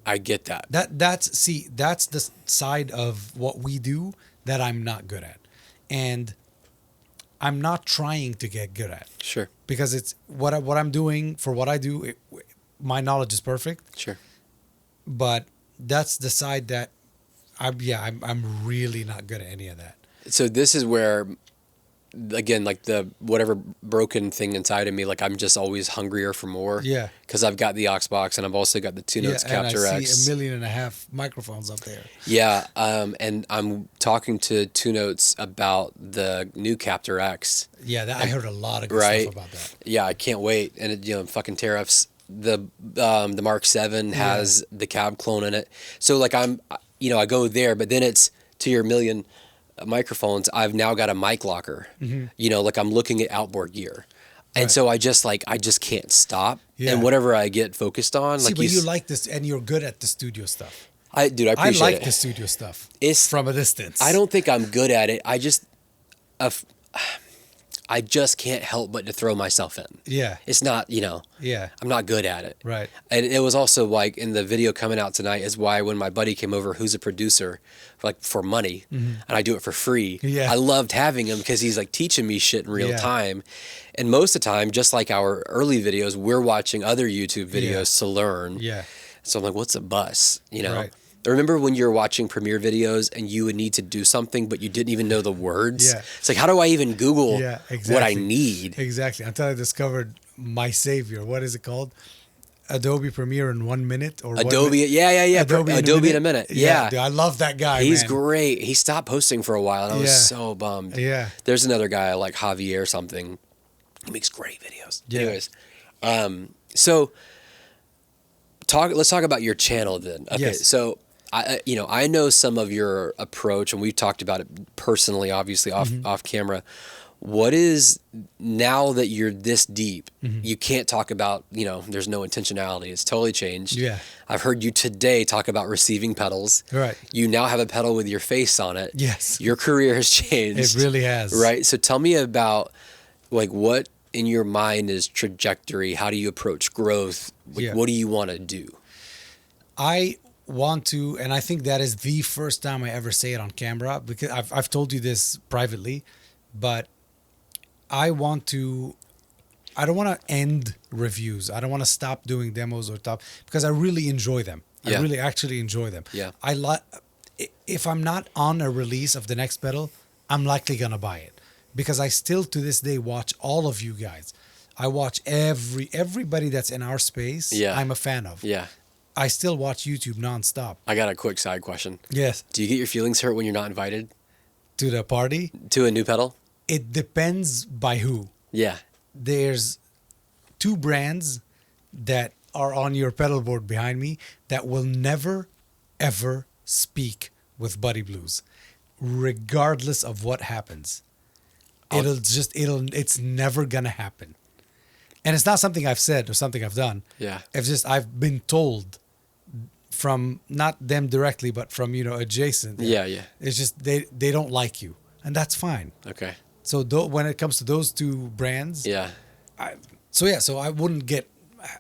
I get that. That's the side of what we do that I'm not good at. And I'm not trying to get good at, Sure. because it's what I'm doing for what I do. My knowledge is perfect, Sure. but that's the side that I'm really not good at any of that. So this is where, again, like the whatever broken thing inside of me, like I'm just always hungrier for more. Yeah. Because I've got the Oxbox and I've also got the 2 Notes Capture and I X. see 1.5 million microphones up there. Yeah. And I'm talking to 2 Notes about the new Capture X. Yeah, I heard a lot of good Right. stuff about that. Yeah, I can't wait. And it, fucking tariffs. The Mark 7 has the cab clone in it. So like I go there, but then it's to your 1 million microphones. I've now got a mic locker. Mm-hmm. Like I'm looking at outboard gear. And Right. so I just can't stop. Yeah. And whatever I get focused on, See, like but you like this, and you're good at the studio stuff. I appreciate I like it. the studio stuff. It's from a distance. I don't think I'm good at it. I just can't help but to throw myself in. Yeah. It's not, Yeah. I'm not good at it. Right. And it was also like in the video coming out tonight is why when my buddy came over, who's a producer, for money, and I do it for free. Yeah. I loved having him because he's like teaching me shit in real Yeah. time. And most of the time, just like our early videos, we're watching other YouTube videos to learn. Yeah. So I'm like, what's a bus? Right. I remember when you were watching Premiere videos and you would need to do something, but you didn't even know the words. Yeah. It's like, how do I even Google Yeah, exactly. what I need? Exactly. Until I discovered my savior. What is it called? Adobe Premiere in 1 minute or Adobe, yeah. Adobe in a minute. Yeah. Dude, I love that guy. He's man. great. He stopped posting for a while and I was Yeah. so bummed. Yeah. There's another guy like Javier or something. He makes great videos. Yeah. Anyways, so let's talk about your channel then. Okay. Yes. So I know some of your approach and we've talked about it personally, obviously off camera. What is, now that you're this deep, you can't talk about, there's no intentionality. It's totally changed. Yeah. I've heard you today talk about receiving pedals. Right. You now have a pedal with your face on it. Yes. Your career has changed. It really has. Right. So tell me about like what in your mind is trajectory? How do you approach growth? Like, Yeah. what do you want to do? I want to, and I think that is the first time I ever say it on camera, because I've told you this privately, but I don't want to end reviews. I don't want to stop doing demos or stuff because I really enjoy them. Yeah. I really actually enjoy them. Yeah. If I'm not on a release of the next pedal, I'm likely going to buy it because I still to this day watch all of you guys. I watch everybody that's in our space. Yeah. I'm a fan of. Yeah. I still watch YouTube nonstop. I got a quick side question. Yes. Do you get your feelings hurt when you're not invited To the party? to a new pedal? It depends by who. Yeah. There's 2 brands that are on your pedal board behind me that will never, ever speak with Buddy Blues, regardless of what happens. It's never gonna happen. And it's not something I've said or something I've done. Yeah. It's just I've been told from not them directly, but from adjacent. Yeah, yeah. It's just they don't like you, and that's fine. Okay. So when it comes to those two brands, Yeah. So I wouldn't get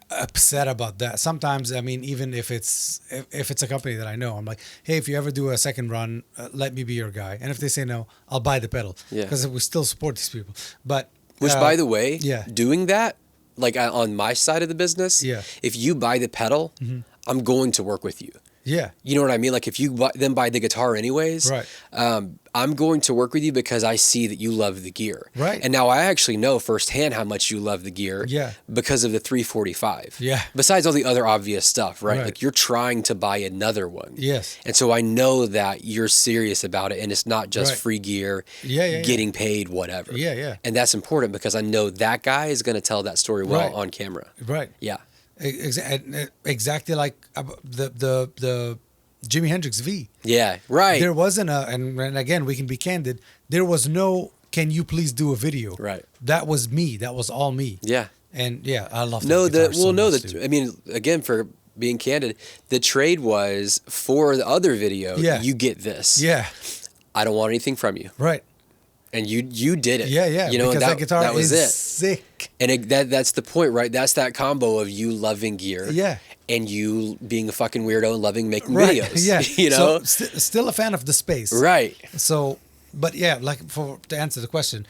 upset about that. Sometimes, I mean, even if it's a company that I know, I'm like, hey, if you ever do a second run, let me be your guy. And if they say no, I'll buy the pedal. Yeah. Because we still support these people. But Which, by the way, yeah. doing that, like on my side of the business, Yeah. if you buy the pedal, I'm going to work with you. Yeah. You know what I mean? Like if you buy the guitar anyways, Right. I'm going to work with you because I see that you love the gear. Right. And now I actually know firsthand how much you love the gear. Yeah. Because of the 345. Yeah. Besides all the other obvious stuff, right? Right. Like you're trying to buy another one. Yes. And so I know that you're serious about it, and it's not just Right. free gear, Yeah. getting paid, whatever. Yeah, yeah. And that's important because I know that guy is going to tell that story well Right. on camera. Right. Yeah. Exactly like the Jimi Hendrix V. Yeah. Right. There wasn't and again, we can be candid. There was no, can you please do a video? Right. That was me. That was all me. Yeah. And yeah, I love No, that guitar so much, that dude. I mean, again, for being candid, the trade was for the other video. Yeah. You get this. Yeah. I don't want anything from you, Right. and you did it. Yeah, yeah. You know, because and that guitar that was is it. sick. And that's the point, right? That's that combo of you loving gear, Yeah. and you being a fucking weirdo and loving making Right. videos. Yeah. You know, So still a fan of the space. right? So, but yeah, like to answer the question,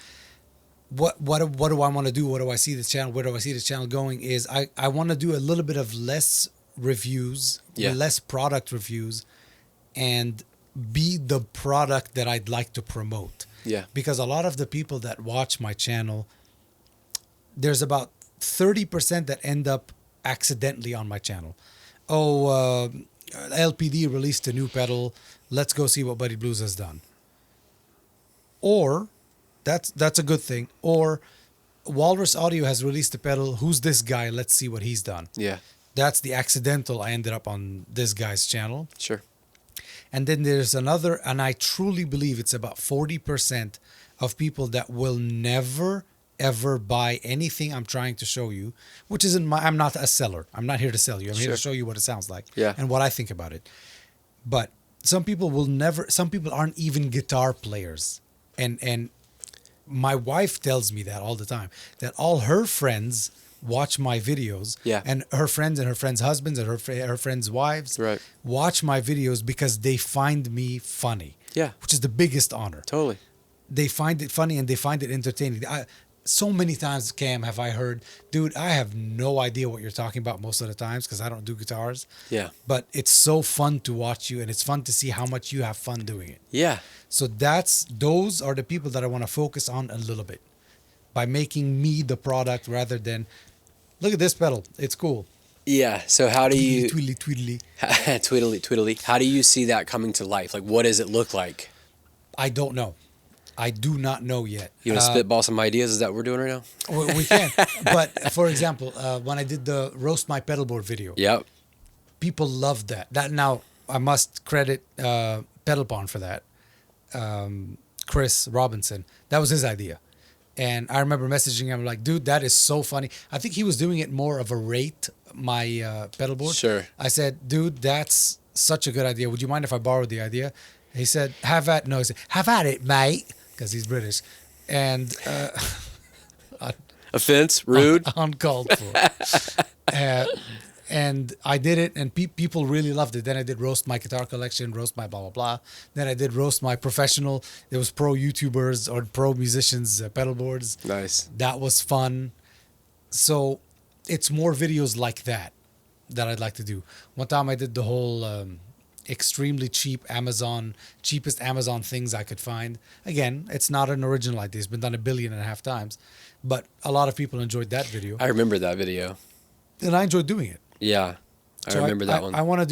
what do I want to do? What do I see this channel? Where do I see this channel going? Is I want to do a little bit of less reviews, Yeah. less product reviews, and be the product that I'd like to promote. Yeah. Because a lot of the people that watch my channel, there's about 30% that end up accidentally on my channel. Oh, LPD released a new pedal. Let's go see what Buddy Blues has done. Or that's a good thing. Or Walrus Audio has released a pedal. Who's this guy? Let's see what he's done. Yeah. That's the accidental. I ended up on this guy's channel. Sure. And then there's another, and I truly believe it's about 40% of people that will never, ever buy anything I'm trying to show you, which isn't I'm not a seller. I'm not here to sell you. I'm here to show you what it sounds like Yeah. and what I think about it. But some people aren't even guitar players. And my wife tells me that all the time, that all her friends watch my videos, Yeah. and her friends husbands and her friends' wives Right. watch my videos because they find me funny. Yeah. Which is the biggest honor. Totally. They find it funny and they find it entertaining. So many times, Cam, have I heard, dude, I have no idea what you're talking about most of the times because I don't do guitars. Yeah. But it's so fun to watch you, and it's fun to see how much you have fun doing it. Yeah. So those are the people that I want to focus on a little bit by making me the product rather than, look at this pedal. It's cool. Yeah. So how do you Tweedly, tweedly. twiddly? How do you see that coming to life? Like, what does it look like? I don't know. I do not know yet. You want to spitball some ideas? Is that what we're doing right now? We can. But for example, when I did the Roast My Pedalboard video, Yep. people loved that. That now I must credit Pedal Pond for that. Chris Robinson. That was his idea. And I remember messaging him like, dude, that is so funny. I think he was doing it more of a rate my pedal board. Sure. I said, dude, that's such a good idea. Would you mind if I borrowed the idea? He said, have at it, mate, because he's British. And Offense, rude. uncalled for. And I did it, and people really loved it. Then I did Roast My Guitar Collection, Roast My blah, blah, blah. Then I did Roast My Professional. There was pro YouTubers or pro musicians pedal boards. Nice. That was fun. So it's more videos like that I'd like to do. One time I did the whole extremely cheapest Amazon things I could find. Again, it's not an original idea. It's been done 1.5 billion times. But a lot of people enjoyed that video. I remember that video. And I enjoyed doing it. Yeah. I remember that one. I want to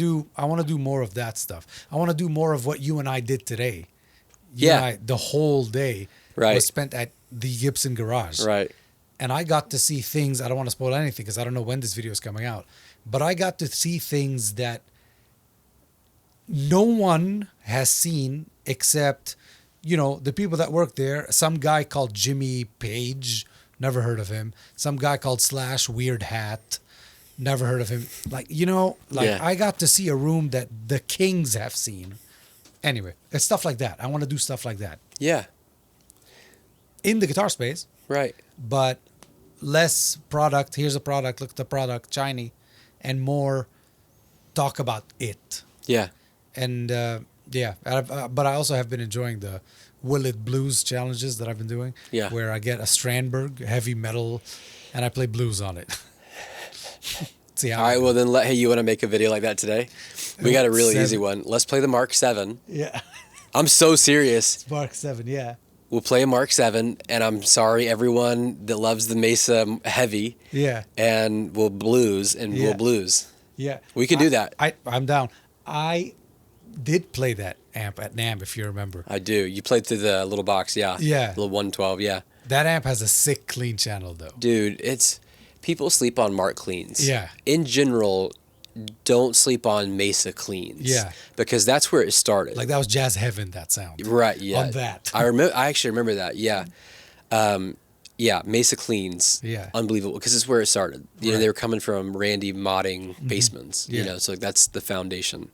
do more of that stuff. I want to do more of what you and I did today. The whole day Right. was spent at the Gibson garage. Right. And I got to see things. I don't want to spoil anything because I don't know when this video is coming out. But I got to see things that no one has seen except, the people that work there. Some guy called Jimmy Page, never heard of him. Some guy called / Weird Hat. Never heard of him. Like, you know, like Yeah. I got to see a room that the kings have seen. Anyway, it's stuff like that. I want to do stuff like that Yeah. in the guitar space, Right. but less product. Here's a product. Look at the product, shiny, and more talk about it. Yeah. And yeah, but I also have been enjoying the Will It Blues challenges that I've been doing. Yeah. Where I get a Strandberg heavy metal, and I play blues on it. See how All right. Well, then hey, you want to make a video like that today? We got a really 7. easy one. Let's play the Mark 7. Yeah, I'm so serious. Mark 7. Yeah, We'll play a Mark 7, and I'm sorry everyone that loves the Mesa heavy, yeah, and we'll blues, and Yeah. we'll blues. yeah. We can do that. I'm down. I did play that amp at NAMM, if you remember. I do. You played through the little box, yeah. Yeah. Little 112, yeah. That amp has a sick clean channel though. Dude, it's people sleep on Mark cleans. Yeah. In general, don't sleep on Mesa cleans. Yeah. Because that's where it started. Like that was jazz heaven. That sound. Right, yeah. On that. I actually remember that. Yeah. Yeah, Mesa cleans. Yeah. Unbelievable because it's where it started. You know, Right. they were coming from Randy modding basements, you Yeah. know, so like that's the foundation.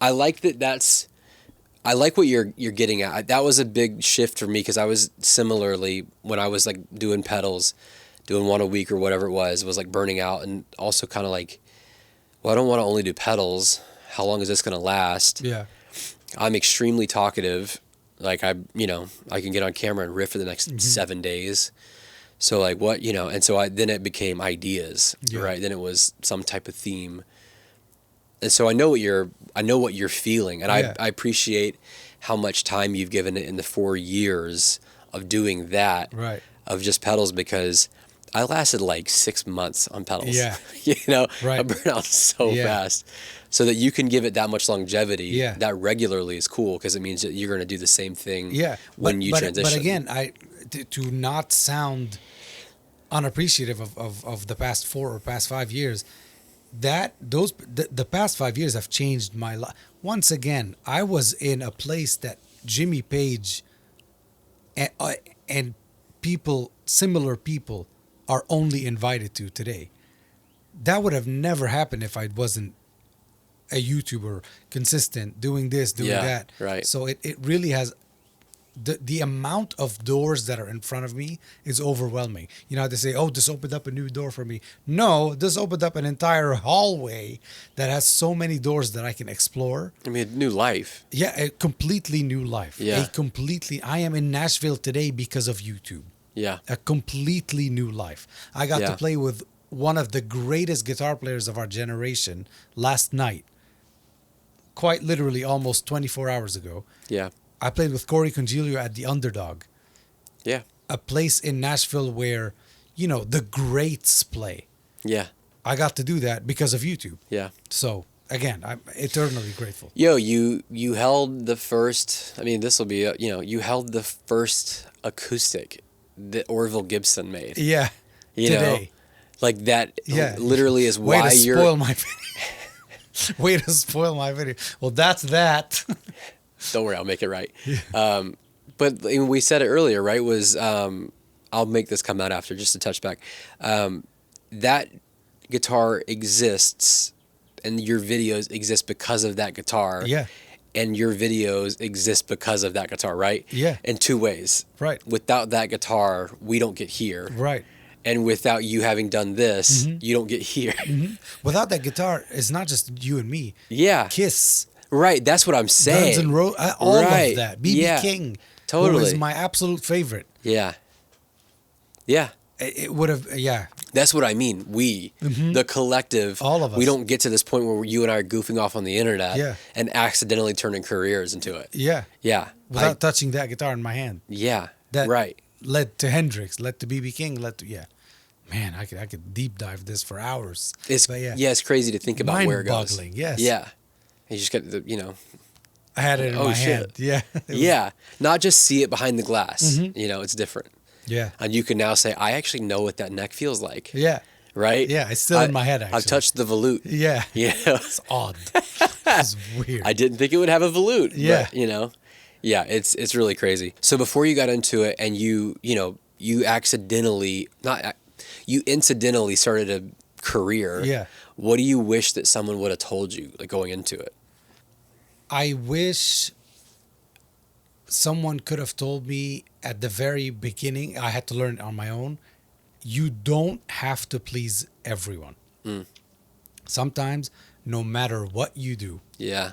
I like I like what you're getting at. That was a big shift for me because I was similarly when I was like doing pedals, doing one a week or whatever it was like burning out and also kind of like, well, I don't want to only do pedals. How long is this going to last? Yeah. I'm extremely talkative. Like I can get on camera and riff for the next 7 days. So like what, and so then it became ideas, Yeah. right? Then it was some type of theme. And so I know what you're feeling, and Yeah. I appreciate how much time you've given it in the 4 years of doing that, Right. of just pedals, because I lasted like 6 months on pedals. Yeah. I Right. burn out so Yeah. fast. So that you can give it that much longevity, Yeah. that regularly is cool because it means that you're going to do the same thing Yeah. when you transition. But again, to not sound unappreciative of the past 4 or past 5 years, the past 5 years have changed my life. Once again, I was in a place that Jimmy Page and similar people are only invited to today. That would have never happened if I wasn't a YouTuber, consistent, doing this, doing Yeah, that. right. So it really has, the amount of doors that are in front of me is overwhelming. You know how they say, oh, this opened up a new door for me. No, this opened up an entire hallway that has so many doors that I can explore. I mean, new life. Yeah, a completely new life. Yeah. I am in Nashville today because of YouTube. Yeah. A completely new life. I got to Yeah. play with one of the greatest guitar players of our generation last night. Quite literally almost 24 hours ago. Yeah. I played with Corey Congilio at the Underdog, Yeah. a place in Nashville where, the greats play. Yeah. I got to do that because of YouTube. Yeah. So, again, I'm eternally grateful. Yo, you held the first, I mean, this will be, you held the first acoustic that Orville Gibson made. Yeah. You today. know? Like that Yeah. literally is Way why to you're... spoil my video. Way to spoil my video. Well, that's that. Don't worry, I'll make it right. But we said it earlier, right? Was I'll make this come out after just to touch back. That guitar exists, and your videos exist because of that guitar. Yeah. And your videos exist because of that guitar, right? Yeah. In two ways. Right. Without that guitar, we don't get here. Right. And without you having done this, you don't get here. Without that guitar, it's not just you and me. Yeah. Kiss, Right. That's what I'm saying. Guns N' Roses, all Right. of that. B.B. Yeah. King, who Totally. is my absolute favorite. Yeah. Yeah. It would have, yeah. That's what I mean. We, the collective, All of us. we don't get to this point where you and I are goofing off on the internet Yeah. and accidentally turning careers into it. Yeah. Yeah. Without touching that guitar in my hand. Yeah. That right. led to Hendrix, led to B.B. King, yeah. Man, I could deep dive this for hours. It's But it's crazy to think about where it goes. mind-boggling, yes. Yeah. You just got the, I had it in Oh, my shit. hand. Yeah. It was- yeah. Not just see it behind the glass. It's different. Yeah. And you can now say, I actually know what that neck feels like. Yeah. Right? Yeah, it's still in my head, actually. I've touched the volute. Yeah. Yeah. It's odd. It's weird. I didn't think it would have a volute. Yeah. But, yeah, it's really crazy. So before you got into it and you accidentally, you incidentally started a career. Yeah. What do you wish that someone would have told you, like, going into it? I wish someone could have told me at the very beginning. I had to learn it on my own. You don't have to please everyone. Sometimes, no matter what you do, Yeah.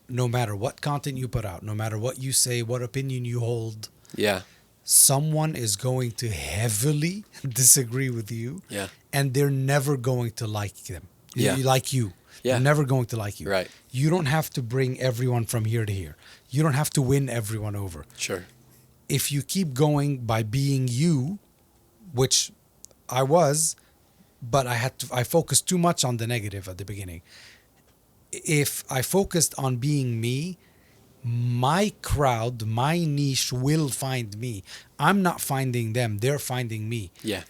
no matter what content you put out, no matter what you say, what opinion you hold, Yeah. someone is going to heavily disagree with you. Yeah. And they're never going to like them. Yeah. Like you. Yeah. They're never going to like you. Right. You don't have to bring everyone from here to here. You don't have to win everyone over. Sure. If you keep going by being you, which I was, but I focused too much on the negative at the beginning. If I focused on being me, my crowd, my niche will find me. I'm not finding them. They're finding me. Yeah.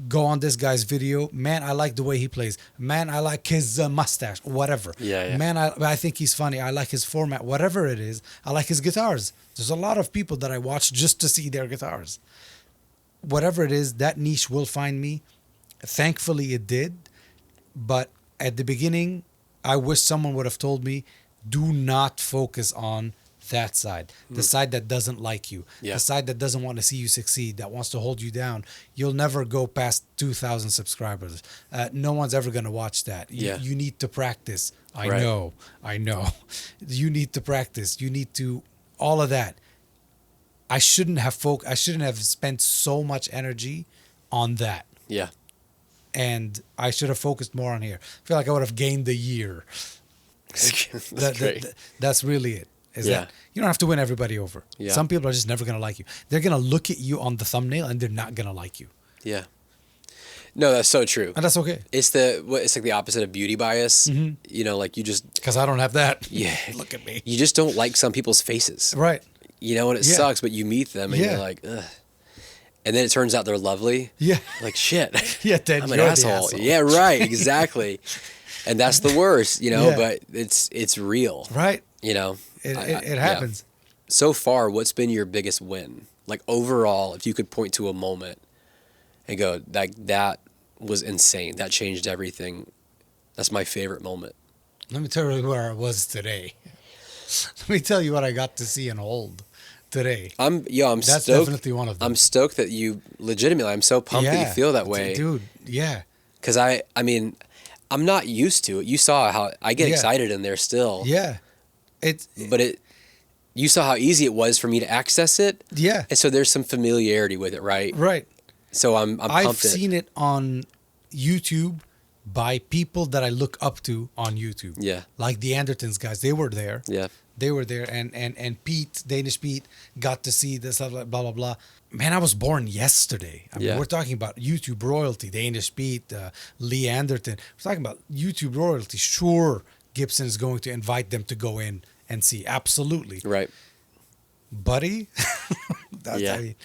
Go on this guy's video. Man, I like the way he plays. Man, I like his mustache. Whatever. Yeah. Man, I think he's funny. I like his format. Whatever it is. I like his guitars. There's a lot of people that I watch just to see their guitars. Whatever it is, that niche will find me. Thankfully, it did. But at the beginning, I wish someone would have told me, do not focus on that side. The side that doesn't like you. Yeah. The side that doesn't want to see you succeed, that wants to hold you down. You'll never go past 2,000 subscribers. No one's ever going to watch that. You need to practice. I Right. know. You need to practice. You need to, all of that. I shouldn't have spent so much energy on that. Yeah. And I should have focused more on here. I feel like I would have gained a year. That's great. That's really it. Is Yeah. that you don't have to win everybody over. Yeah. Some people are just never going to like you. They're going to look at you on the thumbnail and they're not going to like you. Yeah. No, that's so true. And that's okay. It's like the opposite of beauty bias. You know, like you just, Because I don't have that. yeah. Look at me. You just don't like some people's faces. Right. You know, and it Yeah. sucks, but you meet them and Yeah. you're like, ugh. And then it turns out they're lovely. Yeah. Like, shit. Yeah, then I'm an you're the asshole. asshole. Yeah, right. Exactly. And that's the worst, you know, Yeah. but it's real. Right. You know, It happens. So far, what's been your biggest win? Like overall, if you could point to a moment and go, that was insane. That changed everything. That's my favorite moment. Let me tell you where I was today. Let me tell you what I got to see and hold today. I'm That's stoked. definitely one of them. I'm stoked that you legitimately, I'm so pumped that you feel that way. Dude, yeah. Cause I mean, I'm not used to it. You saw how I get Yeah. excited in there still. Yeah. You saw how easy it was for me to access it. Yeah. And so there's some familiarity with it, right? Right. So I'm I've pumped. seen it on YouTube by people that I look up to on YouTube. Yeah. Like the Andertons guys. They were there. Yeah. They were there. And Pete, Danish Pete, got to see this, blah, blah, blah. Man, I was born yesterday. I mean, Yeah. we're talking about YouTube royalty. Danish Pete, Lee Anderton. We're talking about YouTube royalty. Sure, Gibson is going to invite them to go in and see. Absolutely. Right. Buddy. Yeah. I mean,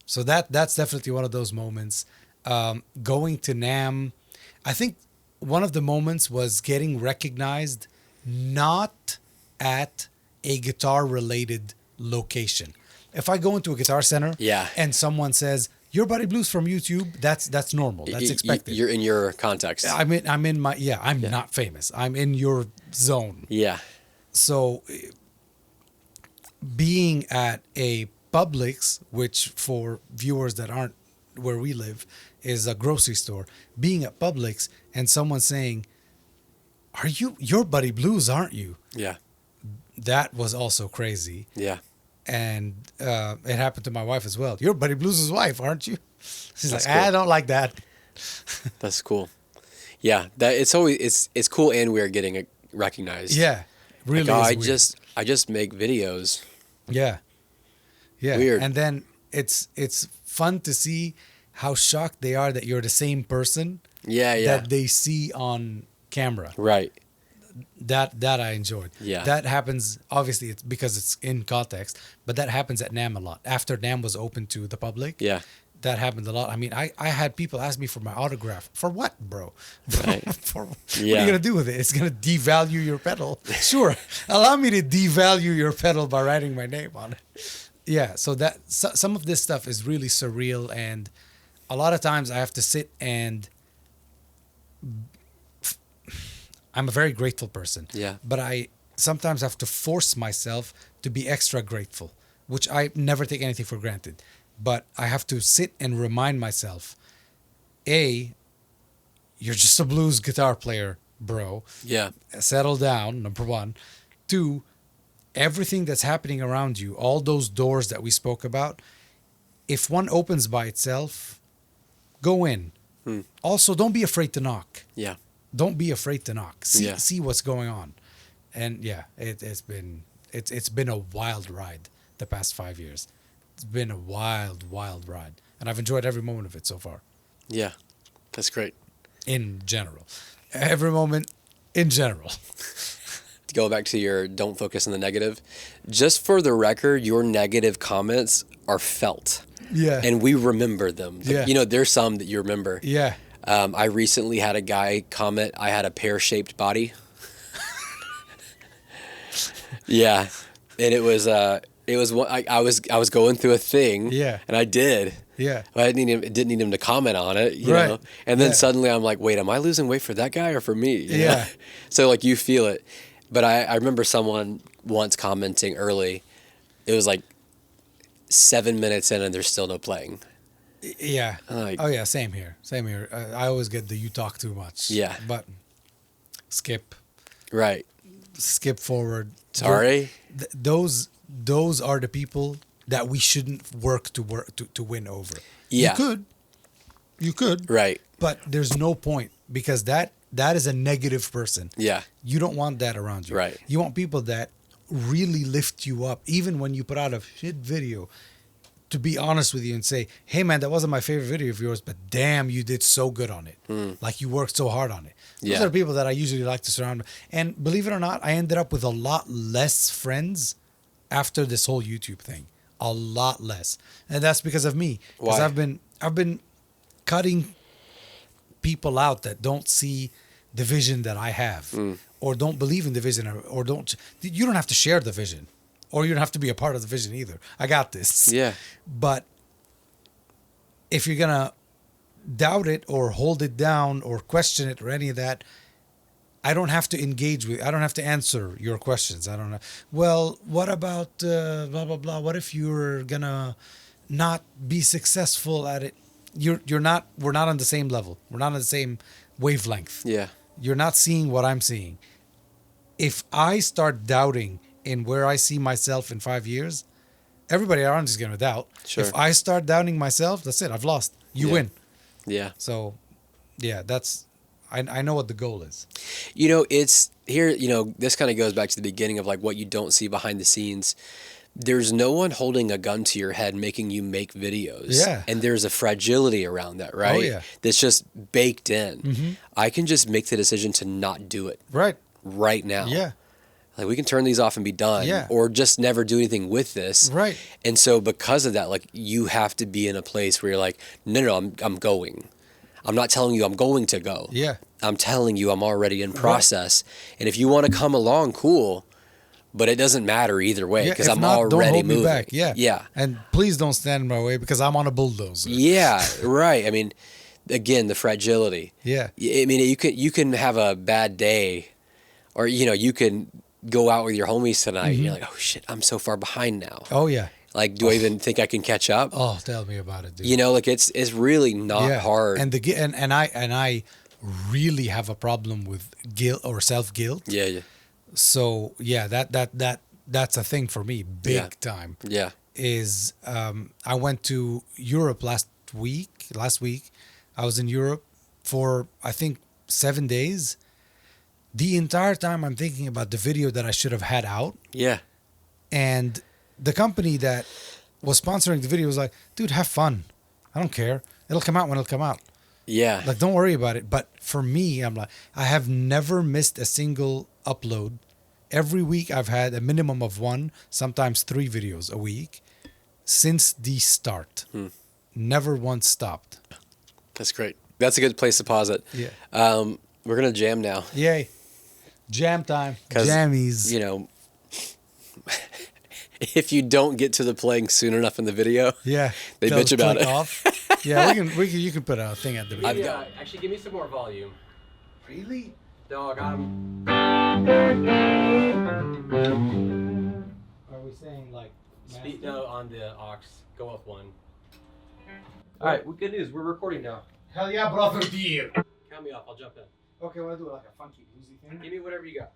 so that's definitely one of those moments. Going to NAMM, I think one of the moments was getting recognized not at a guitar related location. If I go into a guitar center Yeah. and someone says, "Your Buddy Blues from YouTube," that's normal. That's expected. You're in your context. I'm in my I'm not famous. I'm in your zone. Yeah. So being at a Publix, which for viewers that aren't where we live is a grocery store, being at Publix and someone saying, "Are you Your Buddy Blues, aren't you?" Yeah. That was also crazy. Yeah. And it happened to my wife as well. "Your Buddy Blues' wife, aren't you?" She's That's like, cool. "I don't like that." That's cool. Yeah. That it's cool and weird getting it recognized. Yeah, really. Like, is weird. I just make videos. Yeah. Yeah. Weird. And then it's fun to see how shocked they are that you're the same person Yeah. Yeah. that they see on camera. Right. That I enjoyed. Yeah. That happens, obviously it's because it's in context, but that happens at NAMM a lot. After NAMM was open to the public. Yeah. That happened a lot. I mean, I had people ask me for my autograph. For what, bro? Right. What are Yeah. you going to do with it? It's going to devalue your pedal. Sure. Allow me to devalue your pedal by writing my name on it. Yeah. So some of this stuff is really surreal. And a lot of times I have to sit and I'm a very grateful person. Yeah. But I sometimes have to force myself to be extra grateful, which I never take anything for granted. But I have to sit and remind myself, A, you're just a blues guitar player, bro. Yeah. Settle down, number one. Two, everything that's happening around you, all those doors that we spoke about, if one opens by itself, go in. Also, don't be afraid to knock. Yeah. Don't be afraid to knock. Yeah. See what's going on. And yeah, it's been a wild ride the past 5 years. It's been a wild ride. And I've enjoyed every moment of it so far. Yeah. That's great. In general. Every moment in general. To go back to your don't focus on the negative, just for the record, your negative comments are felt. Yeah. And we remember them. Yeah. You know, there's some that you remember. Yeah. I recently had a guy comment I had a pear-shaped body. Yeah. And it was I was going through a thing. Yeah. And I did. Yeah. I didn't need him to comment on it, you Right. know. And then Yeah. suddenly I'm like, wait, am I losing weight for that guy or for me? You know? Yeah. So like you feel it. But I remember someone once commenting early, it was like 7 minutes in and there's still no playing. Yeah. Like- Oh yeah, same here. Same here. I always get the you talk too much. Yeah. But skip Right. forward. Sorry. Those are the people that we shouldn't work to win over. Yeah. You could. Right. But there's no point because that is a negative person. Yeah. You don't want that around you. Right. You want people that really lift you up, even when you put out a shit video, to be honest with you and say, hey man, that wasn't my favorite video of yours, but damn, you did so good on it. Like you worked so hard on it. Those Yeah. are the people that I usually like to surround. And believe it or not, I ended up with a lot less friends after this whole YouTube thing. A lot less. And that's because of me. Because Why? I've been cutting people out that don't see the vision that I have or don't believe in the vision or you don't have to share the vision or you don't have to be a part of the vision either. I got this. Yeah. But if you're going to doubt it or hold it down or question it or any of that, I don't have to I don't have to answer your questions. I don't know. Well, what about blah, blah, blah? What if you're going to not be successful at it? We're not on the same level. We're not on the same wavelength. Yeah. You're not seeing what I'm seeing. If I start doubting in where I see myself in 5 years, everybody around is going to doubt. Sure. If I start doubting myself, that's it. I've lost. You Yeah. win. Yeah. So, yeah, I know what the goal is. You know, it's here, you know, this kind of goes back to the beginning of like what you don't see behind the scenes. There's no one holding a gun to your head making you make videos. Yeah. And there's a fragility around that, right? Oh, yeah. That's just baked in. Mm-hmm. I can just make the decision to not do it Right. now. Yeah. Like we can turn these off and be done. Yeah. Or just never do anything with this. Right. And so because of that, like you have to be in a place where you're like, no, I'm going. I'm not telling you I'm going to go. Yeah. I'm telling you I'm already in process. And if you want to come along, cool. But it doesn't matter either way because if I'm not, already don't hold moving. me back. Yeah. Yeah. And please don't stand in my way because I'm on a bulldozer. Yeah. Right. I mean, again, the fragility. Yeah. I mean, you can have a bad day, or you know, you can go out with your homies tonight. And you're like, oh shit, I'm so far behind now. Oh yeah. Like, do I even think I can catch up? Oh, tell me about it, dude. You know, like it's really not hard. And I really have a problem with guilt or self-guilt. Yeah. Yeah. So yeah, that's a thing for me, big Yeah. time. Yeah. Is I went to Europe last week. I was in Europe for I think 7 days. The entire time I'm thinking about the video that I should have had out, Yeah. and the company that was sponsoring the video was like, dude, have fun. I don't care. It'll come out when it'll come out. Yeah. Like, don't worry about it. But for me, I'm like, I have never missed a single upload. Every week I've had a minimum of 1, sometimes 3 videos a week since the start. Never once stopped. That's great. That's a good place to pause it. Yeah. We're going to jam now. Yay. Jam time. 'Cause, Jammies. You know, if you don't get to the playing soon enough in the video, Yeah. they They'll bitch about click it. off. Yeah, you can put a thing at the beginning. Actually, give me some more volume. Really? Dog, I'm. Are we saying like Speak no on the aux. Go up one. All right, well, good news. We're recording now. Hell yeah, brother dear. Count me off. I'll jump in. Okay, wanna do like a funky bluesy thing? Give me whatever you got.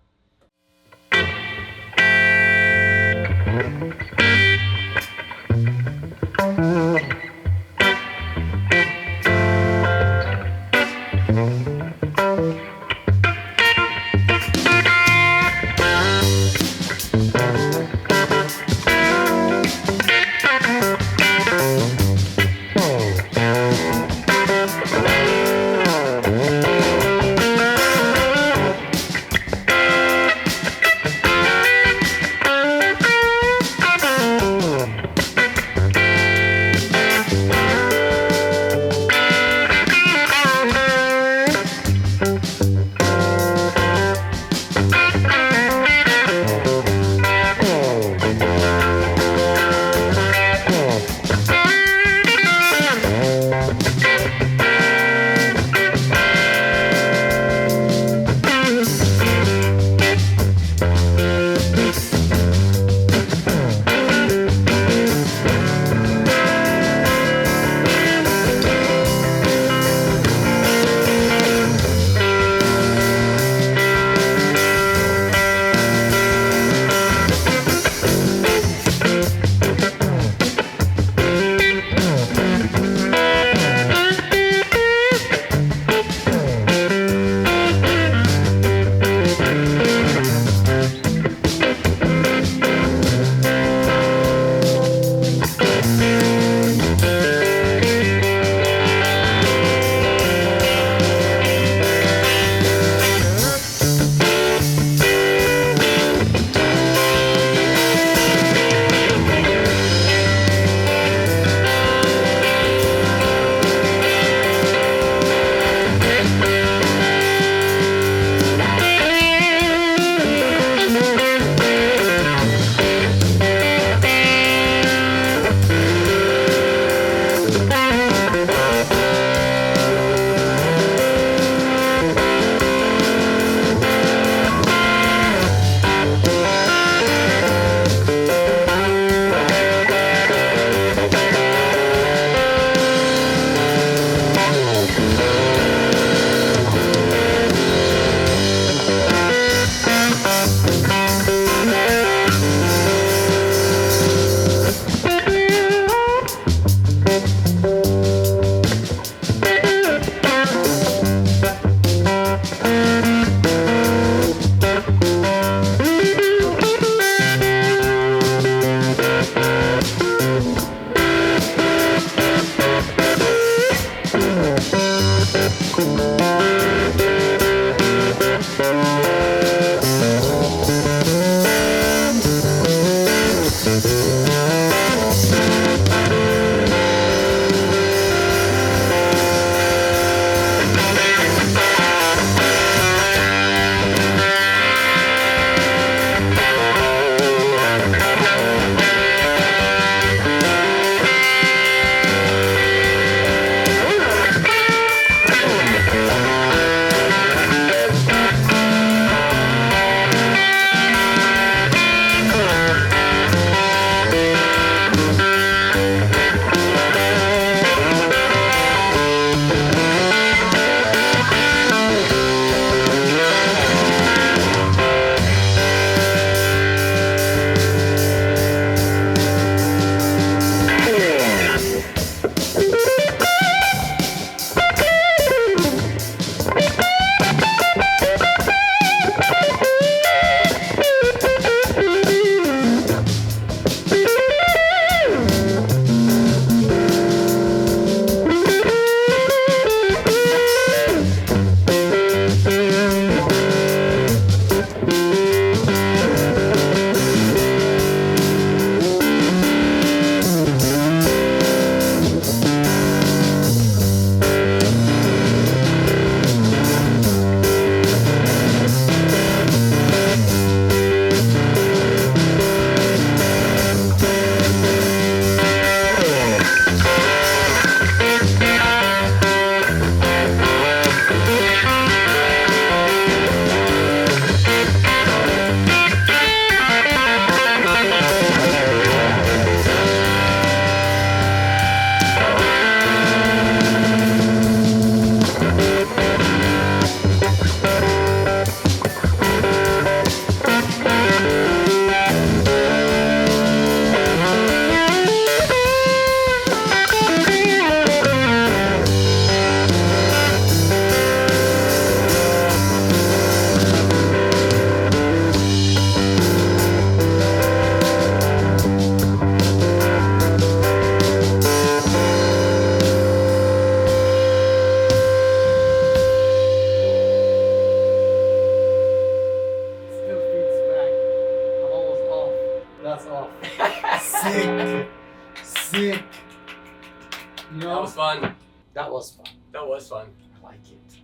was fun. I like it.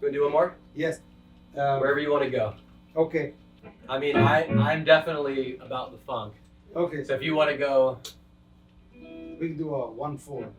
You wanna do one more? Yes. Wherever you want to go. Okay. I mean, I'm definitely about the funk. Okay. So if you want to go, We can do a 1/4.